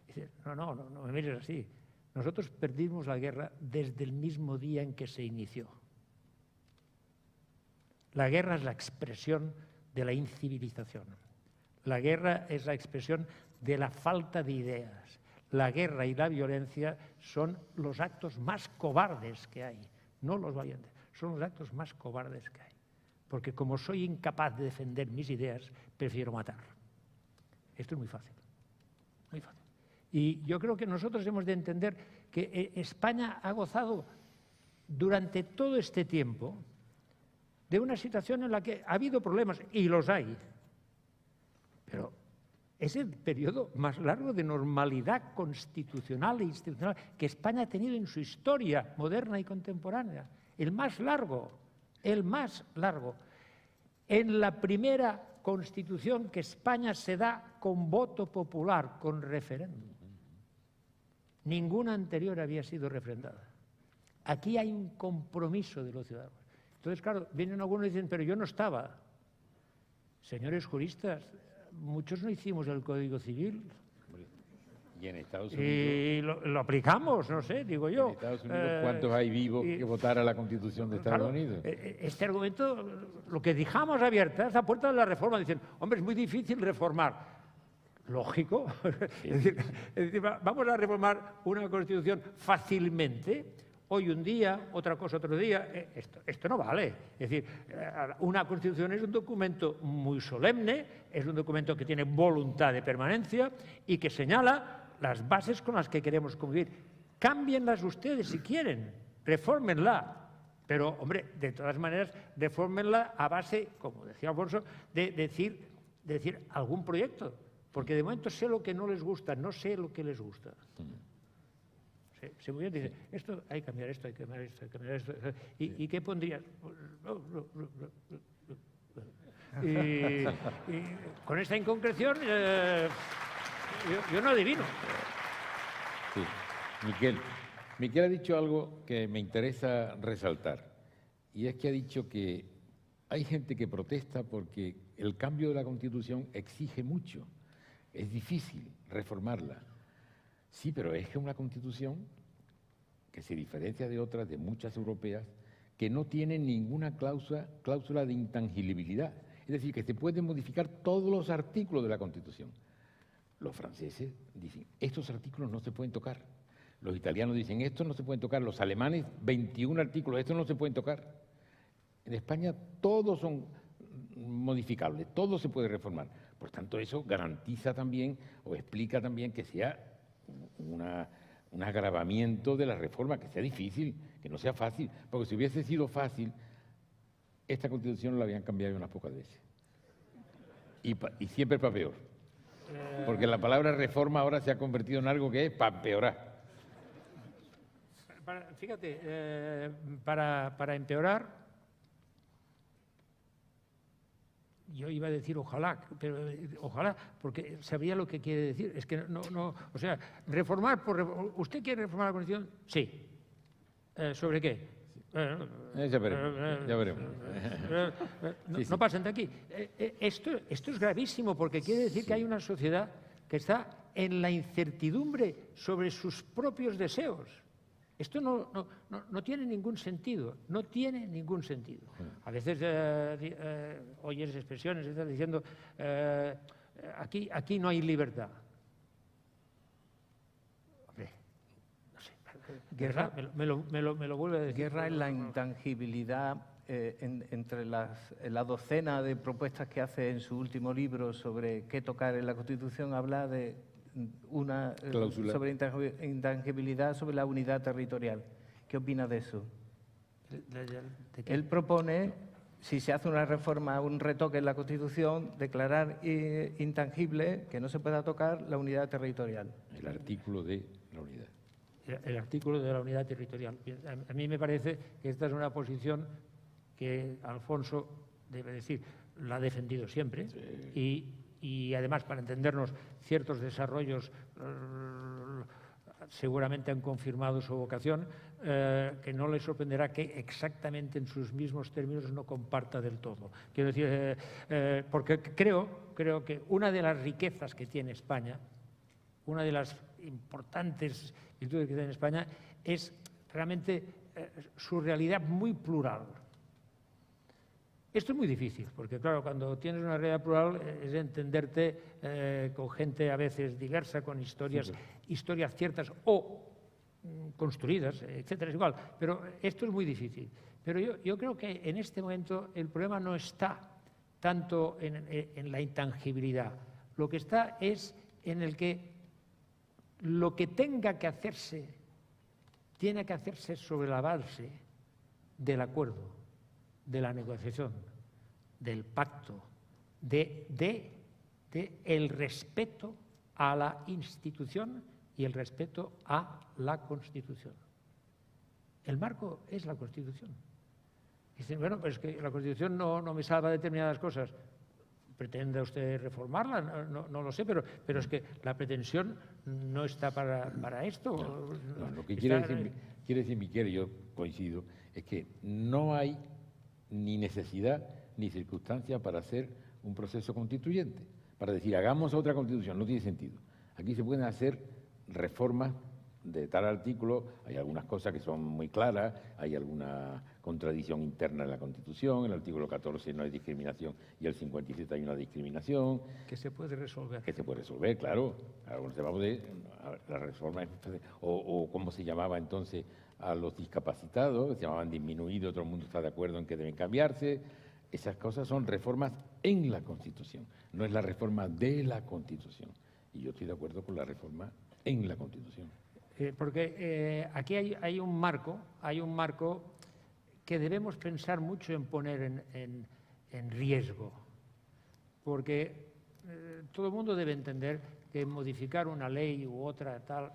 Dice, no me mires así. Nosotros perdimos la guerra desde el mismo día en que se inició. La guerra es la expresión de la incivilización. La guerra es la expresión de la falta de ideas. La guerra y la violencia son los actos más cobardes que hay, no los valientes, son los actos más cobardes que hay. Porque como soy incapaz de defender mis ideas, prefiero matar. Esto es muy fácil, muy fácil. Y yo creo que nosotros hemos de entender que España ha gozado durante todo este tiempo de una situación en la que ha habido problemas, y los hay, pero es el periodo más largo de normalidad constitucional e institucional que España ha tenido en su historia moderna y contemporánea. El más largo, el más largo. En la primera constitución que España se da con voto popular, con referéndum. Ninguna anterior había sido refrendada. Aquí hay un compromiso de los ciudadanos. Entonces, claro, vienen algunos y dicen, pero yo no estaba. Señores juristas, muchos no hicimos el Código Civil. Y en Estados Unidos, y lo aplicamos, no sé, digo yo. en Estados Unidos, ¿cuántos hay vivos que votaran la Constitución de Estados Claro, Unidos? este argumento, lo que dejamos abierta es la puerta de la reforma. Dicen, hombre, es muy difícil reformar. Lógico. Es decir, vamos a reformar una Constitución fácilmente. Hoy un día, otra cosa otro día. Esto no vale. Es decir, una Constitución es un documento muy solemne, es un documento que tiene voluntad de permanencia y que señala las bases con las que queremos convivir. Cámbienlas ustedes si quieren, refórmenla. Pero, hombre, de todas maneras, refórmenla a base, como decía Alfonso, de decir algún proyecto. Porque de momento sé lo que no les gusta, no sé lo que les gusta. Se muy bien dice, esto hay que cambiar, esto hay que cambiar, esto hay que cambiar, esto. ¿Y qué pondrías? Y con esta inconcreción yo no adivino. Sí. Miquel ha dicho algo que me interesa resaltar, y es que ha dicho que hay gente que protesta porque el cambio de la Constitución exige mucho. Es difícil reformarla. Sí, pero es que una Constitución que se diferencia de otras, de muchas europeas, que no tiene ninguna cláusula de intangibilidad. Es decir, que se pueden modificar todos los artículos de la Constitución. Los franceses dicen, estos artículos no se pueden tocar. Los italianos dicen, estos no se pueden tocar. Los alemanes, 21 artículos, estos no se pueden tocar. En España todos son modificables, todo se puede reformar. Por tanto, eso garantiza también o explica también que sea un agravamiento de la reforma, que sea difícil, que no sea fácil. Porque si hubiese sido fácil, esta Constitución la habían cambiado unas pocas veces. Y siempre para peor. Porque la palabra reforma ahora se ha convertido en algo que es para empeorar. Fíjate, para empeorar, yo iba a decir ojalá, pero ojalá, porque sabría lo que quiere decir. Es que no, o sea, reformar ¿Usted quiere reformar la Constitución? Sí. ¿Sobre qué? Ya veremos. No pasen de aquí. Esto es gravísimo, porque quiere decir que hay una sociedad que está en la incertidumbre sobre sus propios deseos. Esto no tiene ningún sentido, no tiene ningún sentido. A veces oyes expresiones, estás diciendo, aquí no hay libertad. Hombre, no sé, guerra, me lo vuelve a decir. Guerra es la intangibilidad entre la docena de propuestas que hace en su último libro sobre qué tocar en la Constitución, habla de una cláusula sobre intangibilidad, sobre la unidad territorial. ¿Qué opina de eso? Él propone, si se hace una reforma, un retoque en la Constitución, declarar intangible, que no se pueda tocar, la unidad territorial. El artículo de la unidad. El artículo de la unidad territorial. A mí me parece que esta es una posición que Alfonso, debe decir, la ha defendido siempre. Sí. Y además, para entendernos, ciertos desarrollos seguramente han confirmado su vocación, que no le sorprenderá que exactamente en sus mismos términos no comparta del todo. Quiero decir, porque creo que una de las riquezas que tiene España, una de las importantes virtudes que tiene España, es realmente su realidad muy plural. Esto es muy difícil, porque claro, cuando tienes una realidad plural es entenderte con gente a veces diversa, con historias ciertas o construidas, etcétera, es igual. Pero esto es muy difícil. Pero yo creo que en este momento el problema no está tanto en la intangibilidad. Lo que está es en el que lo que tenga que hacerse, tiene que hacerse sobre la base del acuerdo, de la negociación, del pacto, de el respeto a la institución y el respeto a la Constitución. El marco es la Constitución. Dicen, bueno, pues es que la Constitución no me salva determinadas cosas. ¿Pretende usted reformarla? No lo sé, pero es que la pretensión no está para esto. No, lo que quiere decir Miquel, y yo coincido, es que no hay ni necesidad ni circunstancia para hacer un proceso constituyente, para decir hagamos otra constitución, no tiene sentido. Aquí se pueden hacer reformas de tal artículo, hay algunas cosas que son muy claras, hay alguna contradicción interna en la Constitución, el artículo 14 no hay discriminación y el 57 hay una discriminación. Que se puede resolver. Que se puede resolver, claro. Ahora se va a poder, la reforma, o cómo se llamaba entonces a los discapacitados, se llamaban disminuidos, todo el mundo está de acuerdo en que deben cambiarse. Esas cosas son reformas en la Constitución, no es la reforma de la Constitución. Y yo estoy de acuerdo con la reforma en la Constitución. Porque aquí hay un marco que debemos pensar mucho en poner en riesgo, porque todo el mundo debe entender que modificar una ley u otra tal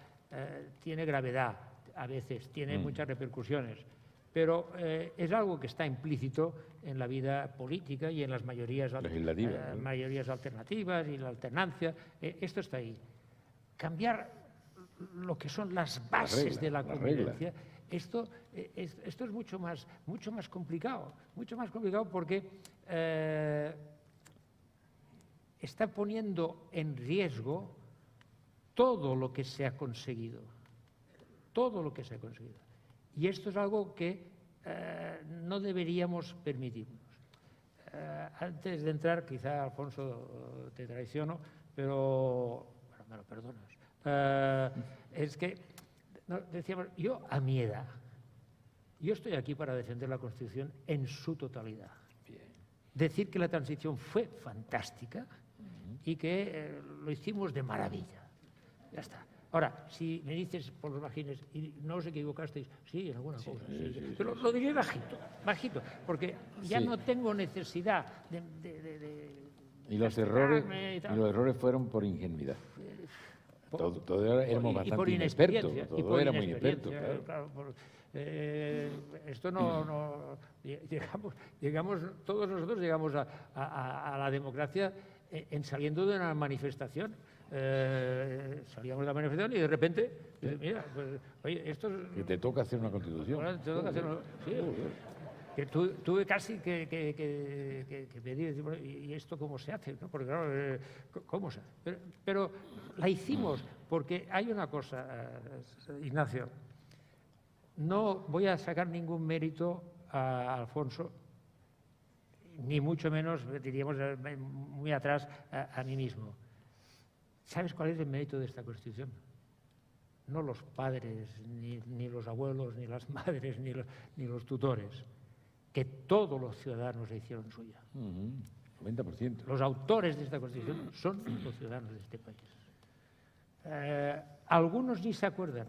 tiene gravedad, a veces tiene muchas repercusiones, pero es algo que está implícito en la vida política y en las mayorías alternativas y la alternancia. Esto está ahí. Cambiar lo que son las bases de la convivencia, esto es mucho más complicado porque está poniendo en riesgo todo lo que se ha conseguido, y esto es algo que no deberíamos permitirnos. Antes de entrar, quizá, Alfonso, te traiciono, pero bueno, me lo perdonas. Es que decíamos, yo a mi edad, yo estoy aquí para defender la Constitución en su totalidad. Bien. Decir que la transición fue fantástica y que lo hicimos de maravilla. Ya está. Ahora, si me dices por los bajines, y no os equivocasteis, sí, en alguna cosa, sí. Pero lo diré bajito, porque ya no tengo necesidad de y los errores fueron por ingenuidad. Todo éramos bastante inexpertos, todo era muy inexperto. Claro, esto llegamos, todos nosotros llegamos a la democracia saliendo de una manifestación. Salíamos de la manifestación y de repente, mira, pues, oye, esto es... Que te toca hacer una constitución. Bueno, te toca hacer que tuve casi que pedir, ¿y esto cómo se hace? ¿No? Porque claro, ¿cómo se hace? Pero la hicimos porque hay una cosa, Ignacio, no voy a sacar ningún mérito a Alfonso, ni mucho menos, diríamos, muy atrás a mí mismo. ¿Sabes cuál es el mérito de esta Constitución? No los padres, ni los abuelos, ni las madres, ni los tutores, que todos los ciudadanos la hicieron suya. 90%. Los autores de esta Constitución son los ciudadanos de este país. Algunos ni se acuerdan,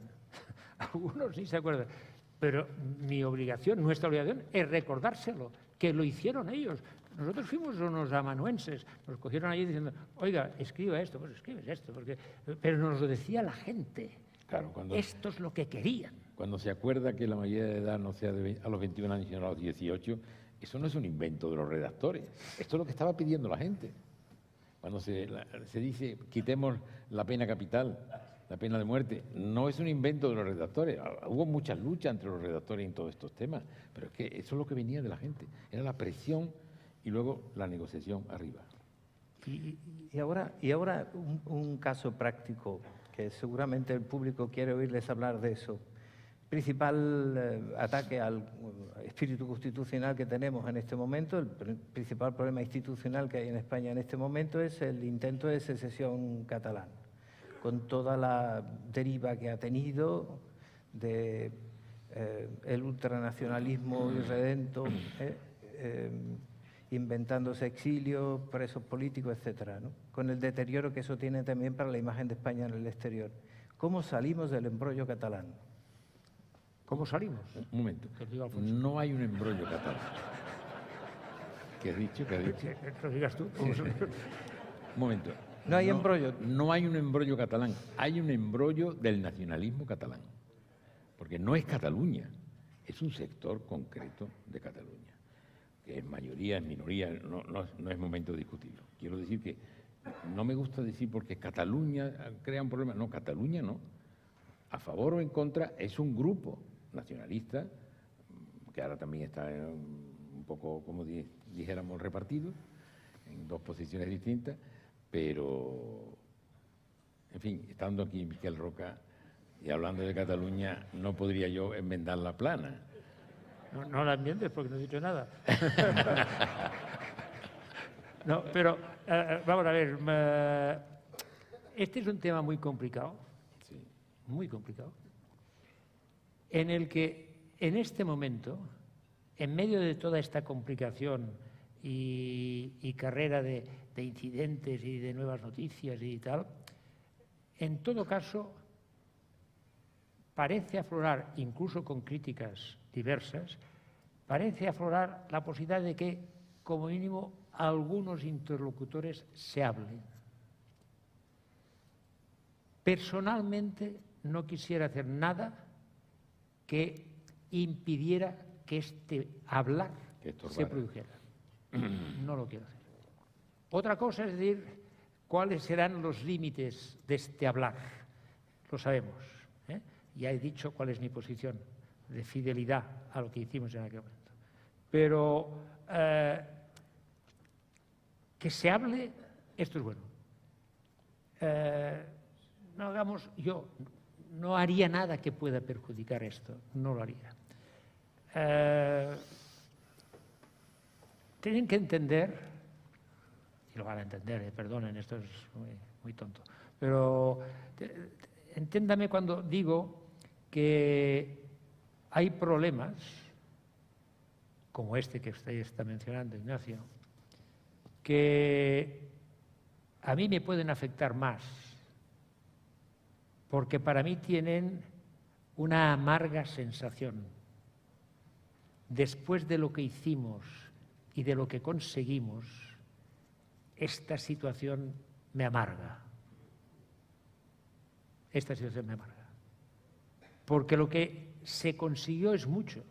pero nuestra obligación es recordárselo, que lo hicieron ellos. Nosotros fuimos unos amanuenses, nos cogieron allí diciendo, oiga, escriba esto, pues escribes esto, pero nos lo decía la gente. Claro, esto es lo que querían. Cuando se acuerda que la mayoría de edad no sea a los 21 años, sino a los 18, eso no es un invento de los redactores. Esto es lo que estaba pidiendo la gente. Cuando se dice, quitemos la pena capital, la pena de muerte, no es un invento de los redactores. Hubo muchas luchas entre los redactores en todos estos temas, pero es que eso es lo que venía de la gente. Era la presión y luego la negociación arriba. Y ahora un caso práctico, que seguramente el público quiere oírles hablar de eso. Principal ataque al espíritu constitucional que tenemos en este momento, el principal problema institucional que hay en España en este momento es el intento de secesión catalán, con toda la deriva que ha tenido de el ultranacionalismo irredento, inventándose exilios, presos políticos, etcétera, ¿no? Con el deterioro que eso tiene también para la imagen de España en el exterior. ¿Cómo salimos del embrollo catalán? ¿Cómo salimos? Un momento. No hay un embrollo catalán. ¿Qué has dicho? Que lo digas tú. Un momento. No hay embrollo. No hay un embrollo catalán. Hay un embrollo del nacionalismo catalán. Porque no es Cataluña, es un sector concreto de Cataluña. Que es mayoría, es minoría, no es momento de discutirlo. Quiero decir que no me gusta decir porque Cataluña crea un problema. No, Cataluña no. A favor o en contra es un grupo nacionalista, que ahora también está un poco, como dijéramos, repartido, en dos posiciones distintas, pero En fin, estando aquí Miquel Roca y hablando de Cataluña, no podría yo enmendar la plana. No la enmiendes porque no he dicho nada. No, pero vamos a ver. Este es un tema muy complicado, Sí. muy complicado, en el que en este momento, en medio de toda esta complicación y carrera de incidentes y de nuevas noticias y tal, en todo caso, parece aflorar, incluso con críticas diversas, parece aflorar la posibilidad de que, como mínimo, algunos interlocutores se hablen. Personalmente, no quisiera hacer nada que impidiera que este hablar se produjera. No lo quiero hacer. Otra cosa es decir cuáles serán los límites de este hablar. Lo sabemos. Ya he dicho cuál es mi posición de fidelidad a lo que hicimos en aquel momento. Pero que se hable, esto es bueno. No hagamos, yo no haría nada que pueda perjudicar esto, no lo haría. Tienen que entender, y lo van a entender, perdonen, esto es muy tonto, pero entiéndame cuando digo que hay problemas, como este que usted está mencionando, Ignacio, que a mí me pueden afectar más, porque para mí tienen una amarga sensación. Después de lo que hicimos y de lo que conseguimos, esta situación me amarga. Esta situación me amarga. Porque lo que se consiguió es mucho.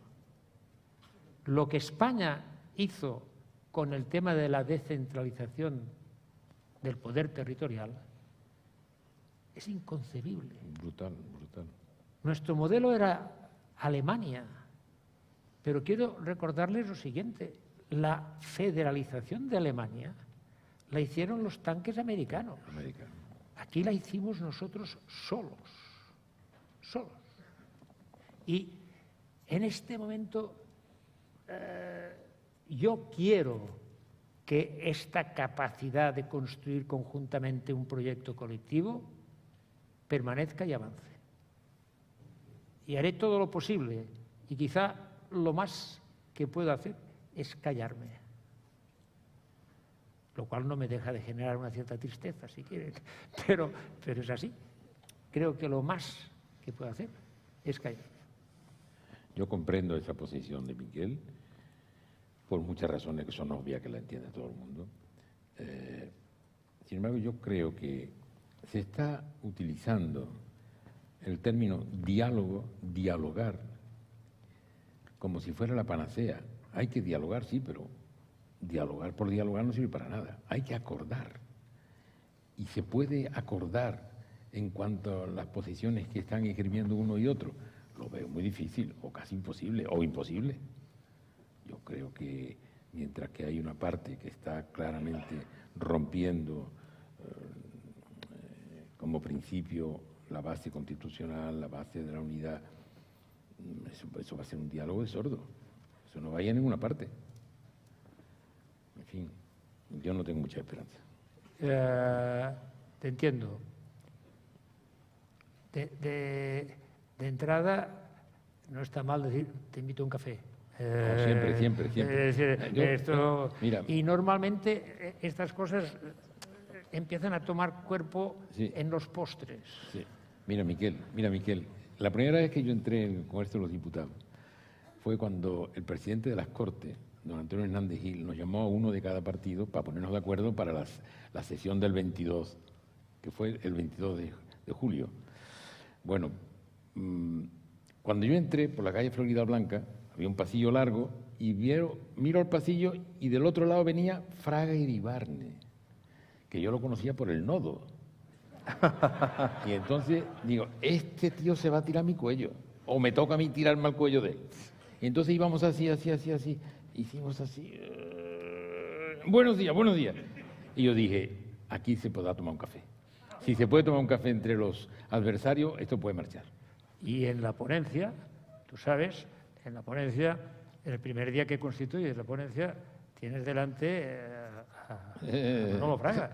Lo que España hizo con el tema de la descentralización del poder territorial es inconcebible. Brutal, brutal. Nuestro modelo era Alemania, pero quiero recordarles lo siguiente, la federalización de Alemania la hicieron los tanques americanos. Aquí la hicimos nosotros solos. Y en este momento yo quiero que esta capacidad de construir conjuntamente un proyecto colectivo permanezca y avance. Y haré todo lo posible, y quizá lo más que puedo hacer es callarme. Lo cual no me deja de generar una cierta tristeza, si quieren, pero es así. Creo que lo más que puedo hacer es callarme. Yo comprendo esa posición de Miquel, por muchas razones que son obvias, que la entiende todo el mundo. Sin embargo, yo creo que se está utilizando el término diálogo, dialogar, como si fuera la panacea. Hay que dialogar, sí, pero dialogar por dialogar no sirve para nada. Hay que acordar. Y se puede acordar en cuanto a las posiciones que están esgrimiendo uno y otro. Lo veo muy difícil, o casi imposible, o imposible. Yo creo que mientras que hay una parte que está claramente rompiendo como principio la base constitucional, la base de la unidad, eso va a ser un diálogo de sordo. Eso no va a ir a ninguna parte. En fin, yo no tengo mucha esperanza. Te entiendo. De entrada, no está mal decir, te invito a un café. No, siempre. Mira, y normalmente estas cosas empiezan a tomar cuerpo en los postres. Sí. Mira, Miquel, la primera vez que yo entré en el Congreso de los Diputados fue cuando el presidente de las Cortes, don Antonio Hernández Gil, nos llamó a uno de cada partido para ponernos de acuerdo para la sesión del 22, que fue el 22 de julio. Bueno, cuando yo entré por la calle Florida Blanca, había un pasillo largo y miro al pasillo y del otro lado venía Fraga Iribarne, que yo lo conocía por el nodo. Y entonces digo, este tío se va a tirar a mi cuello, o me toca a mí tirarme al cuello de él. Y entonces íbamos así, hicimos así, buenos días. Y yo dije, aquí se podrá tomar un café. si se puede tomar un café entre los adversarios, esto puede marchar. Y en la ponencia, tú sabes, en la ponencia, el primer día que constituyes la ponencia, tienes delante a Manolo Fraga.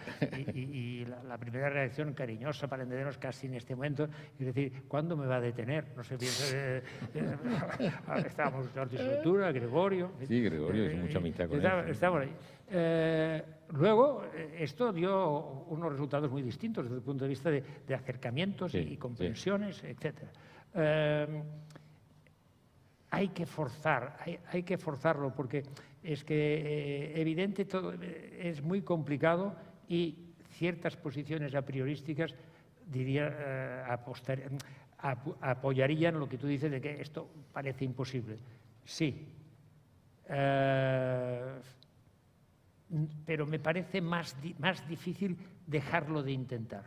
Y la primera reacción cariñosa para entendernos casi en este momento es decir, ¿cuándo me va a detener? No sé, piensa... estábamos Jordi Sotura, Gregorio... Sí, Gregorio, es mucha amistad con él. Estamos ahí. Luego, esto dio unos resultados muy distintos desde el punto de vista de acercamientos y comprensiones, etc. Hay que forzarlo porque es que evidente todo es muy complicado y ciertas posiciones a priorísticas diría apoyarían lo que tú dices de que esto parece imposible. Sí. Pero me parece más difícil dejarlo de intentar.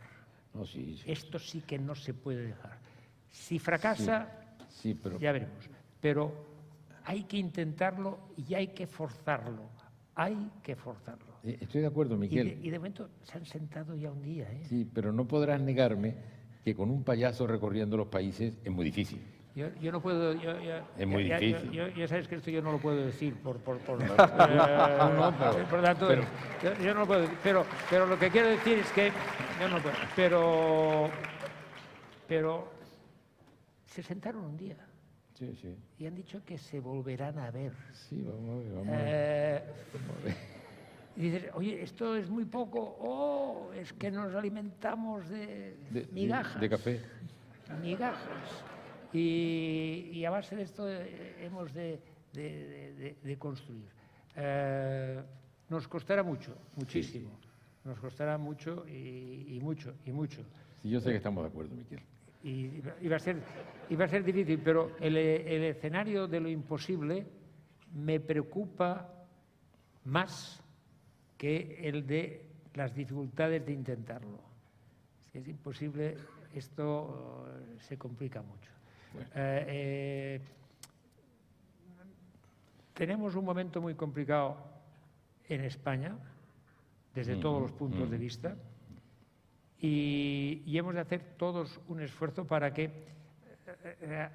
No, sí. Esto sí que no se puede dejar. Si fracasa, pero... ya veremos. Pero hay que intentarlo y hay que forzarlo. Hay que forzarlo. Estoy de acuerdo, Miquel. Y de momento se han sentado ya un día. Sí, pero no podrás negarme que con un payaso recorriendo los países es muy difícil. Yo no puedo... es muy difícil. Ya sabes que esto yo no lo puedo decir por tanto, yo no lo puedo decir. Pero lo que quiero decir es que... Yo no puedo. Pero se sentaron un día. Sí. Y han dicho que se volverán a ver. Sí, vamos a ver. Y dices, oye, esto es muy poco. Es que nos alimentamos de migajas. De café. Migajas. Y a base de esto hemos de construir. Nos costará mucho, muchísimo. Sí. Nos costará mucho y mucho. Sí, yo sé que estamos de acuerdo, Miquel. Y va a ser difícil, pero el escenario de lo imposible me preocupa más que el de las dificultades de intentarlo. Si es imposible, esto se complica mucho. Bueno. Tenemos un momento muy complicado en España, desde todos los puntos de vista, y hemos de hacer todos un esfuerzo para que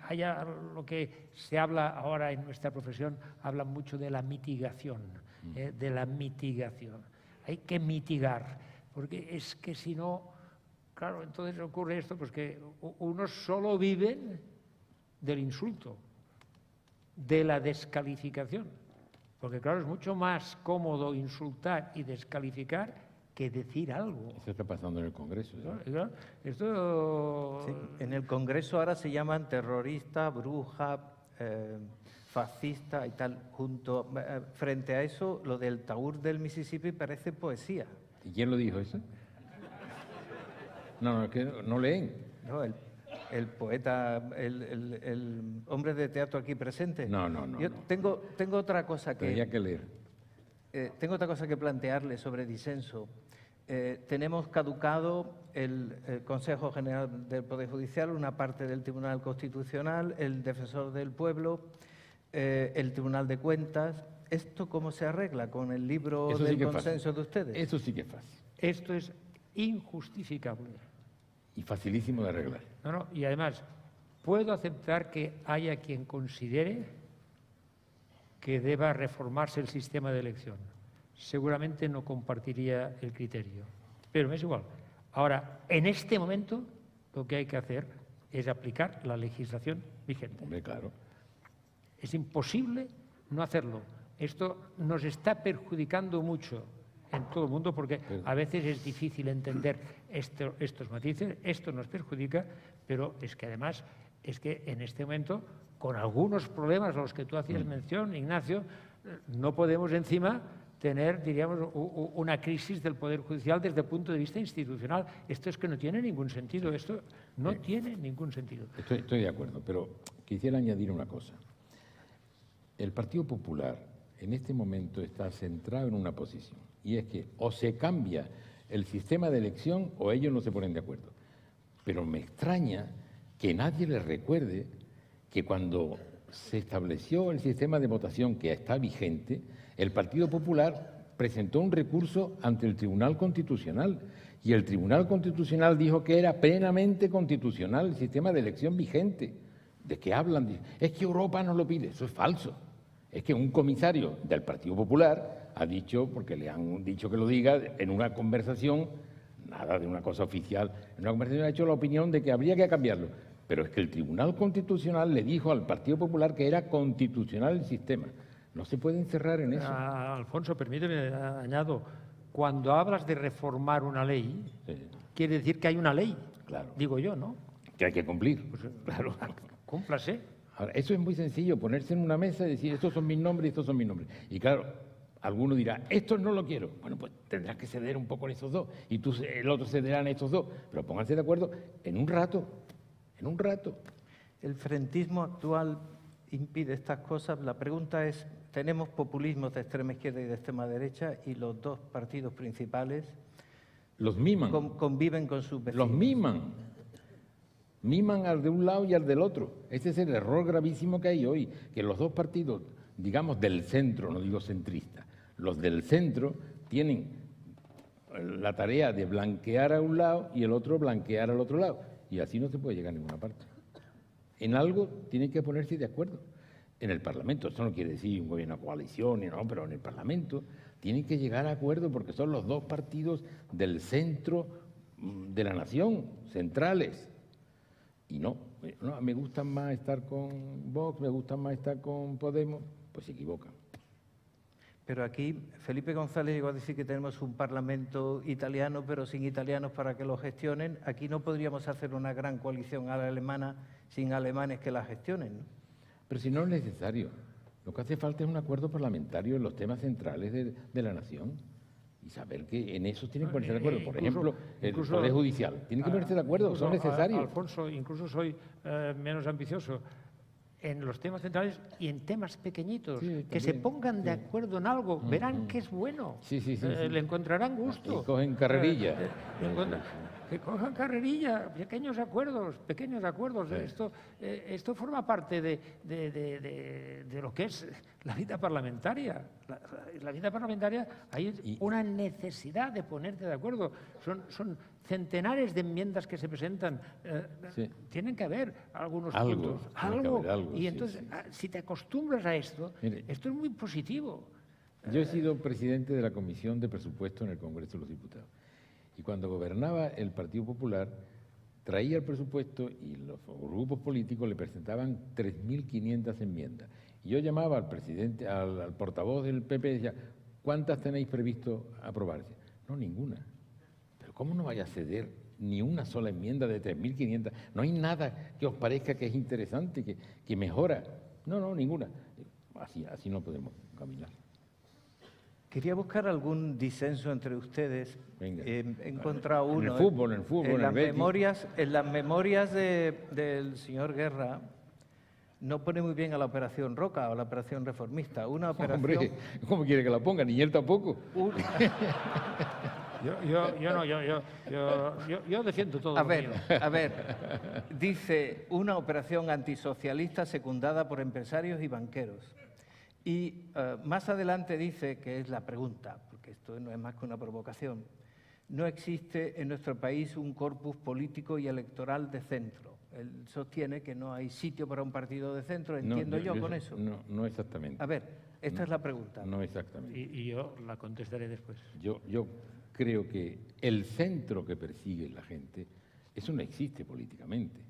haya lo que se habla ahora en nuestra profesión, habla mucho de la mitigación, Hay que mitigar, porque es que si no, claro, entonces ocurre esto, pues que unos solo viven del insulto, de la descalificación, porque claro, es mucho más cómodo insultar y descalificar que decir algo. Eso está pasando en el Congreso. ¿Sí? Claro, esto... Sí, en el Congreso ahora se llaman terrorista, bruja, fascista y tal. Frente a eso, lo del Taur del Mississippi parece poesía. ¿Y quién lo dijo eso? No, es que no leen. No, el poeta, el hombre de teatro aquí presente. No. Yo tengo otra cosa que... Tenía que leer. Tengo otra cosa que plantearle sobre disenso. Tenemos caducado el Consejo General del Poder Judicial, una parte del Tribunal Constitucional, el Defensor del Pueblo, el Tribunal de Cuentas. ¿Esto cómo se arregla con el libro del consenso de ustedes? Eso sí que es fácil. Esto es injustificable. Y facilísimo de arreglar. No, y además, puedo aceptar que haya quien considere que deba reformarse el sistema de elección. Seguramente no compartiría el criterio, pero me es igual. Ahora, en este momento, lo que hay que hacer es aplicar la legislación vigente. Hombre, claro. Es imposible no hacerlo. Esto nos está perjudicando mucho en todo el mundo porque a veces es difícil entender estos matices. Esto nos perjudica, pero es que además es que en este momento, con algunos problemas a los que tú hacías mención, Ignacio, no podemos encima tener, diríamos, una crisis del Poder Judicial desde el punto de vista institucional. Esto es que no tiene ningún sentido. Esto no tiene ningún sentido. Estoy de acuerdo, pero quisiera añadir una cosa. El Partido Popular en este momento está centrado en una posición, y es que o se cambia el sistema de elección o ellos no se ponen de acuerdo. Pero me extraña que nadie les recuerde que cuando se estableció el sistema de votación que está vigente, el Partido Popular presentó un recurso ante el Tribunal Constitucional Y el Tribunal Constitucional dijo que era plenamente constitucional el sistema de elección vigente. ¿De qué hablan? Es que Europa nos lo pide. Eso es falso. Es que un comisario del Partido Popular ha dicho, porque le han dicho que lo diga, en una conversación, nada de una cosa oficial, en una conversación ha hecho la opinión de que habría que cambiarlo. Pero es que el Tribunal Constitucional le dijo al Partido Popular que era constitucional el sistema. No se puede encerrar en eso. Alfonso, permíteme, añado, cuando hablas de reformar una ley, quiere decir que hay una ley, Claro. digo yo, ¿no? Que hay que cumplir. Claro. Cúmplase. Ahora, eso es muy sencillo, ponerse en una mesa y decir, estos son mis nombres y estos son mis nombres. Y claro, alguno dirá, esto no lo quiero. Bueno, pues tendrás que ceder un poco en esos dos. Y tú, el otro cederá en estos dos. Pero pónganse de acuerdo en un rato. En un rato. El frentismo actual impide estas cosas. La pregunta es, tenemos populismos de extrema izquierda y de extrema derecha y los dos partidos principales Los miman. conviven con sus vecinos. Los miman. Miman al de un lado y al del otro. Ese es el error gravísimo que hay hoy, que los dos partidos, digamos del centro, no digo centrista, los del centro tienen la tarea de blanquear a un lado y el otro blanquear al otro lado. Y así no se puede llegar a ninguna parte. En algo tienen que ponerse de acuerdo. En el Parlamento, esto no quiere decir un gobierno de coalición, no, pero en el Parlamento tienen que llegar a acuerdo porque son los dos partidos del centro de la nación, centrales. Y no, me gusta más estar con Vox, me gusta más estar con Podemos, pues se equivocan. Pero aquí Felipe González llegó a decir que tenemos un Parlamento italiano, pero sin italianos para que lo gestionen. Aquí no podríamos hacer una gran coalición a la alemana sin alemanes que la gestionen, ¿no? Pero si no es necesario, lo que hace falta es un acuerdo parlamentario en los temas centrales de la nación y saber que en eso tienen que ponerse de acuerdo. Por ejemplo, el Poder Judicial. Tienen que ponerse de acuerdo, son necesarios. Alfonso, incluso soy menos ambicioso en los temas centrales y en temas pequeñitos. Sí, que se también, pongan de acuerdo en algo, verán que es bueno. Sí. Le encontrarán gusto. Y cogen carrerilla. Que cojan carrerilla, pequeños acuerdos. Sí. Esto forma parte de lo que es la vida parlamentaria. La vida parlamentaria hay una necesidad de ponerte de acuerdo. Son centenares de enmiendas que se presentan. Sí. Tienen que haber algunos Algo, puntos. tiene que haber algo, Y sí, entonces, sí. si te acostumbras a esto, Mire, esto es muy positivo. Yo he sido presidente de la Comisión de Presupuesto en el Congreso de los Diputados. Y cuando gobernaba el Partido Popular, traía el presupuesto y los grupos políticos le presentaban 3.500 enmiendas. Y yo llamaba al presidente, al portavoz del PP y decía, ¿cuántas tenéis previsto aprobarse? No, ninguna. Pero ¿cómo no vaya a ceder ni una sola enmienda de 3.500? No hay nada que os parezca que es interesante, que mejora. No, ninguna. Así no podemos caminar. Quería buscar algún disenso entre ustedes. Venga. He encontrado uno. En el fútbol, en las el Betis. memorias del señor Guerra no pone muy bien a la Operación Roca o a la Operación Reformista. Una operación... Hombre, ¿cómo quiere que la ponga? Ni él tampoco. Yo defiendo todo. A lo ver, mío. dice una operación antisocialista secundada por empresarios y banqueros. Y más adelante dice, que es la pregunta, porque esto no es más que una provocación, no existe en nuestro país un corpus político y electoral de centro. Él sostiene que no hay sitio para un partido de centro, entiendo yo con eso. No exactamente. A ver, esta es la pregunta. No exactamente. Y yo la contestaré después. Yo creo que el centro que persigue la gente, eso no existe políticamente.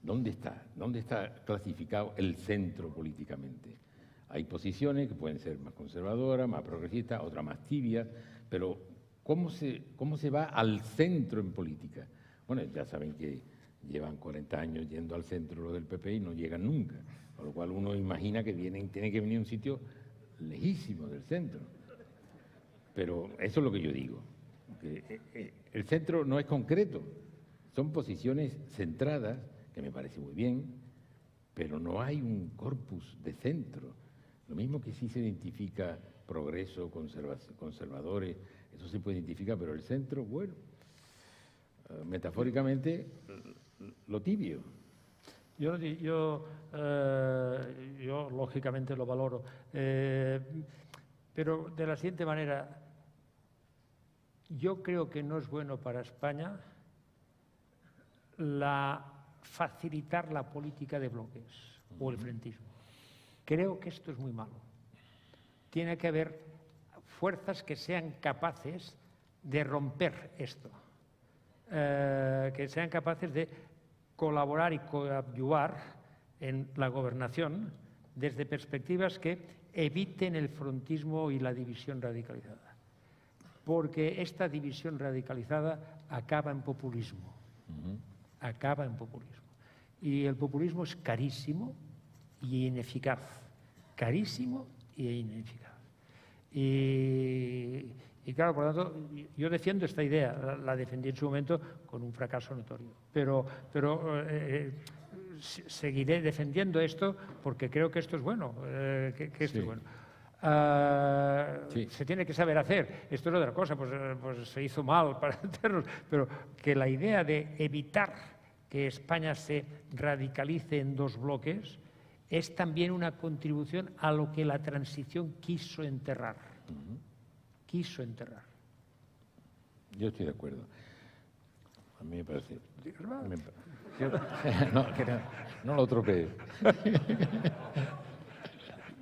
¿Dónde está? ¿Dónde está clasificado el centro políticamente? Hay posiciones que pueden ser más conservadoras, más progresistas, otras más tibias, pero ¿cómo se va al centro en política? Bueno, ya saben que llevan 40 años yendo al centro los del PP y no llegan nunca, con lo cual uno imagina que tiene que venir a un sitio lejísimo del centro. Pero eso es lo que yo digo, que el centro no es concreto, son posiciones centradas, que me parece muy bien, pero no hay un corpus de centro. Lo mismo que sí se identifica progreso, conservadores, eso se puede identificar, pero el centro, bueno, metafóricamente, lo tibio. Yo lógicamente lo valoro, pero de la siguiente manera, yo creo que no es bueno para España facilitar la política de bloques o el frentismo. Creo que esto es muy malo. Tiene que haber fuerzas que sean capaces de romper esto, que sean capaces de colaborar y coadyuvar en la gobernación desde perspectivas que eviten el frontismo y la división radicalizada. Porque esta división radicalizada acaba en populismo. Acaba en populismo. Y el populismo es carísimo y ineficaz. Carísimo y ineficaz. Y claro, por lo tanto, yo defiendo esta idea, la defendí en su momento con un fracaso notorio. Pero seguiré defendiendo esto porque creo que esto es bueno. Que esto es bueno. Se tiene que saber hacer. Esto es otra cosa, pues se hizo mal para hacernos, pero que la idea de evitar que España se radicalice en dos bloques es también una contribución a lo que la transición quiso enterrar. Quiso enterrar. Yo estoy de acuerdo. A mí me parece. No lo tropees.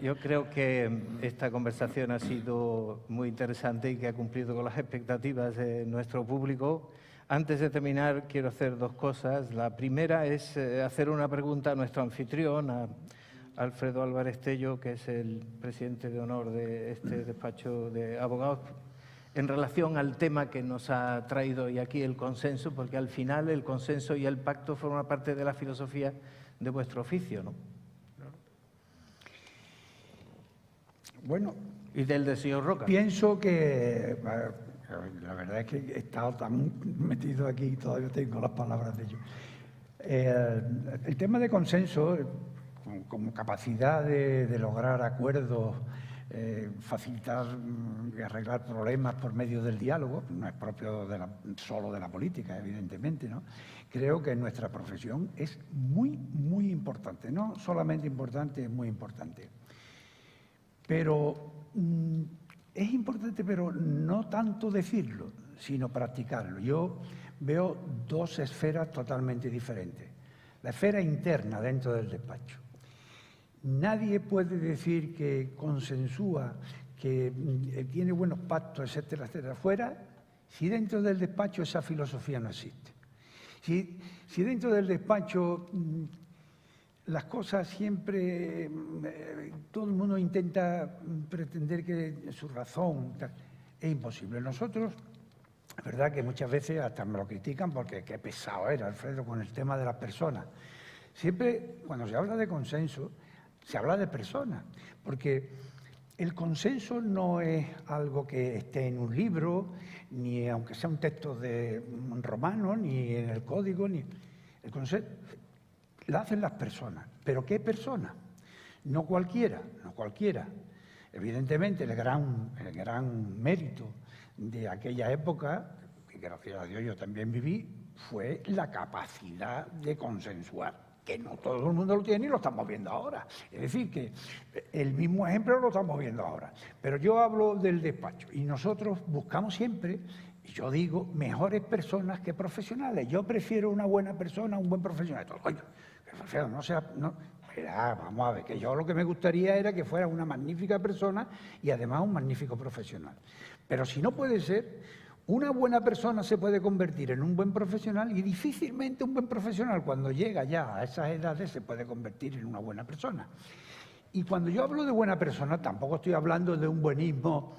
Yo creo que esta conversación ha sido muy interesante y que ha cumplido con las expectativas de nuestro público. Antes de terminar, quiero hacer dos cosas. La primera es hacer una pregunta a nuestro anfitrión, a Alfredo Álvarez Tello, que es el presidente de honor de este despacho de abogados, en relación al tema que nos ha traído hoy aquí, el consenso, porque al final el consenso y el pacto forman parte de la filosofía de vuestro oficio, ¿no? Bueno, y del de señor Roca. Pienso que, la verdad es que he estado tan metido aquí y todavía tengo las palabras de ellos. El tema de consenso, como capacidad de lograr acuerdos, facilitar y arreglar problemas por medio del diálogo, no es propio solo de la política, evidentemente, ¿no? Creo que en nuestra profesión es muy, muy importante. No solamente importante, es muy importante. Pero es importante, pero no tanto decirlo, sino practicarlo. Yo veo dos esferas totalmente diferentes. La esfera interna dentro del despacho. Nadie puede decir que consensúa, que tiene buenos pactos, etcétera, etcétera, fuera, si dentro del despacho esa filosofía no existe. Si dentro del despacho las cosas siempre, todo el mundo intenta pretender que su razón, es imposible. Nosotros, es verdad que muchas veces hasta me lo critican porque qué pesado era Alfredo con el tema de las personas. Siempre, cuando se habla de consenso, se habla de personas, porque el consenso no es algo que esté en un libro, ni aunque sea un texto de romano, ni en el código, ni el consenso lo hacen las personas. ¿Pero qué personas? No cualquiera, no cualquiera. Evidentemente, el gran mérito de aquella época, que gracias a Dios yo también viví, fue la capacidad de consensuar, que no todo el mundo lo tiene y lo estamos viendo ahora. Es decir, que el mismo ejemplo lo estamos viendo ahora. Pero yo hablo del despacho y nosotros buscamos siempre, y yo digo, mejores personas que profesionales. Yo prefiero una buena persona a un buen profesional. Oye, no sea... No, vamos a ver, que yo lo que me gustaría era que fuera una magnífica persona y además un magnífico profesional. Pero si no puede ser, una buena persona se puede convertir en un buen profesional y difícilmente un buen profesional cuando llega ya a esas edades se puede convertir en una buena persona. Y cuando yo hablo de buena persona tampoco estoy hablando de un buenismo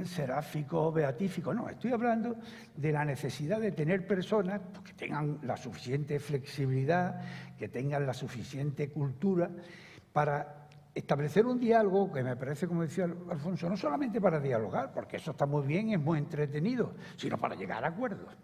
seráfico, beatífico, no, estoy hablando de la necesidad de tener personas que tengan la suficiente flexibilidad, que tengan la suficiente cultura para establecer un diálogo que me parece, como decía Alfonso, no solamente para dialogar, porque eso está muy bien, es muy entretenido, sino para llegar a acuerdos.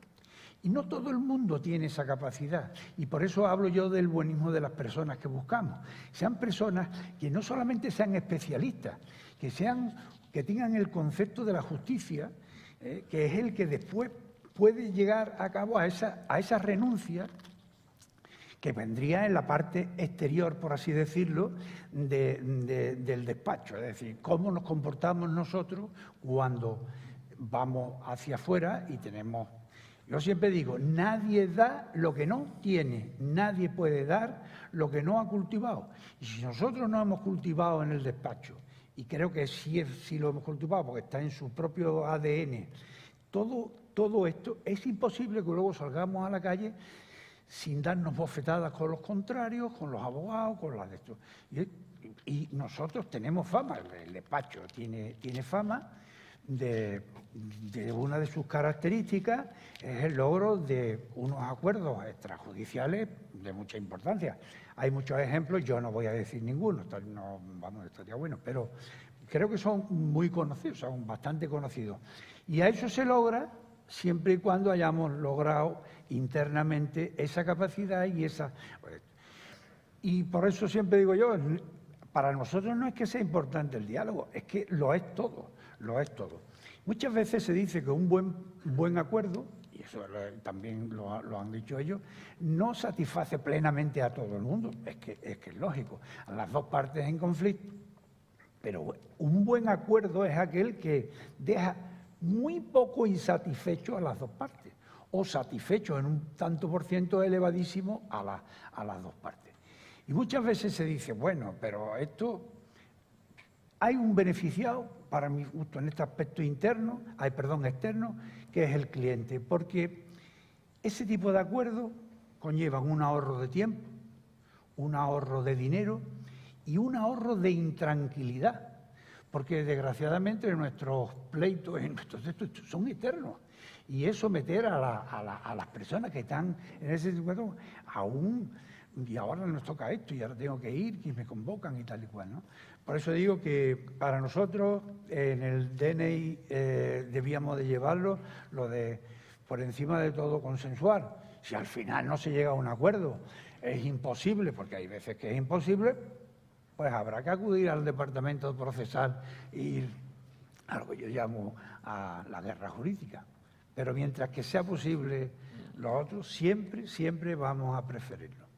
Y no todo el mundo tiene esa capacidad. Y por eso hablo yo del buenismo de las personas que buscamos. Sean personas que no solamente sean especialistas, que tengan el concepto de la justicia, que es el que después puede llegar a cabo a esa renuncia que vendría en la parte exterior, por así decirlo, del despacho. Es decir, cómo nos comportamos nosotros cuando vamos hacia afuera y tenemos... Yo siempre digo, nadie da lo que no tiene, nadie puede dar lo que no ha cultivado. Y si nosotros no hemos cultivado en el despacho, y creo que sí lo hemos cultivado porque está en su propio ADN, todo esto, es imposible que luego salgamos a la calle sin darnos bofetadas con los contrarios, con los abogados, con las de esto. Y nosotros tenemos fama, el despacho tiene fama de una de sus características es el logro de unos acuerdos extrajudiciales de mucha importancia. Hay muchos ejemplos, yo no voy a decir ninguno, estaría bueno, pero creo que son muy conocidos, son bastante conocidos. Y a eso se logra siempre y cuando hayamos logrado internamente esa capacidad y esa... Y por eso siempre digo yo, para nosotros no es que sea importante el diálogo, es que lo es todo, lo es todo. Muchas veces se dice que un buen acuerdo, y eso también lo han dicho ellos, no satisface plenamente a todo el mundo, es que es lógico, a las dos partes en conflicto, pero un buen acuerdo es aquel que deja muy poco insatisfecho a las dos partes, o satisfecho en un tanto por ciento elevadísimo a las dos partes. Y muchas veces se dice, bueno, pero esto, hay un beneficiado, para mi gusto, en este aspecto externo, que es el cliente, porque ese tipo de acuerdos conllevan un ahorro de tiempo, un ahorro de dinero y un ahorro de intranquilidad, porque desgraciadamente nuestros pleitos, nuestros textos son eternos. Y eso meter a las personas que están en ese tipo aún, y ahora nos toca esto, y ahora tengo que ir, que me convocan y tal y cual, ¿no? Por eso digo que para nosotros en el DNI debíamos de llevarlo, lo de por encima de todo consensuar. Si al final no se llega a un acuerdo, es imposible, porque hay veces que es imposible, pues habrá que acudir al departamento procesal e ir a lo que yo llamo a la guerra jurídica. Pero mientras que sea posible lo otro, siempre vamos a preferirlo.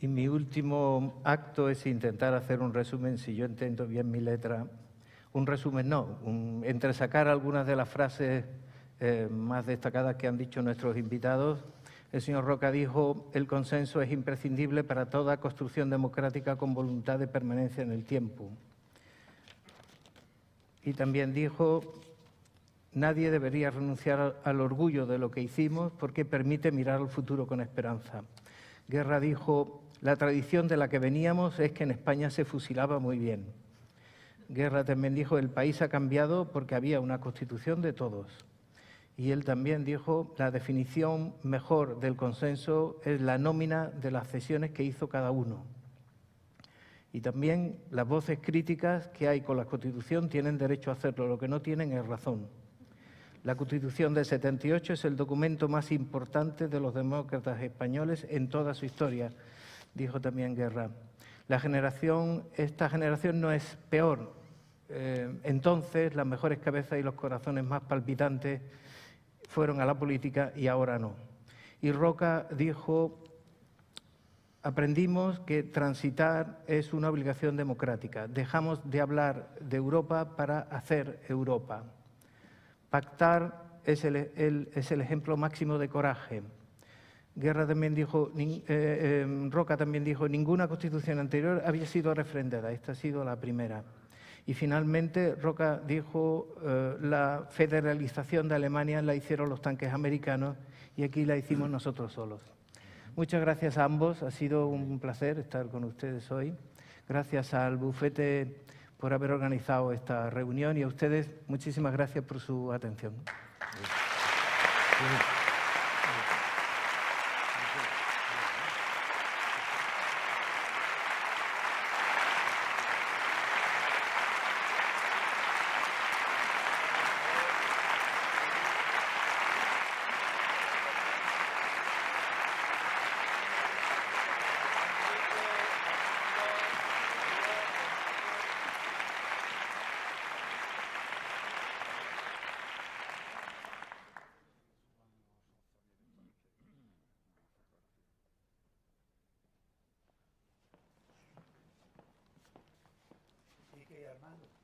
Y mi último acto es intentar hacer un resumen, si yo entiendo bien mi letra, un resumen no, entresacar algunas de las frases más destacadas que han dicho nuestros invitados. El señor Roca dijo, el consenso es imprescindible para toda construcción democrática con voluntad de permanencia en el tiempo. Y también dijo, nadie debería renunciar al orgullo de lo que hicimos porque permite mirar al futuro con esperanza. Guerra dijo, la tradición de la que veníamos es que en España se fusilaba muy bien. Guerra también dijo, el país ha cambiado porque había una constitución de todos. Y él también dijo, la definición mejor del consenso es la nómina de las cesiones que hizo cada uno. Y también las voces críticas que hay con la Constitución tienen derecho a hacerlo, lo que no tienen es razón. La Constitución del 78 es el documento más importante de los demócratas españoles en toda su historia, dijo también Guerra. Esta generación no es peor. Entonces, las mejores cabezas y los corazones más palpitantes fueron a la política y ahora no. Y Roca dijo, aprendimos que transitar es una obligación democrática. Dejamos de hablar de Europa para hacer Europa. Pactar es el ejemplo máximo de coraje. Guerra también dijo, Roca también dijo, ninguna constitución anterior había sido refrendada, esta ha sido la primera. Y finalmente Roca dijo, la federalización de Alemania la hicieron los tanques americanos y aquí la hicimos nosotros solos. Muchas gracias a ambos, ha sido un placer estar con ustedes hoy. Gracias al bufete por haber organizado esta reunión y a ustedes muchísimas gracias por su atención. Armando.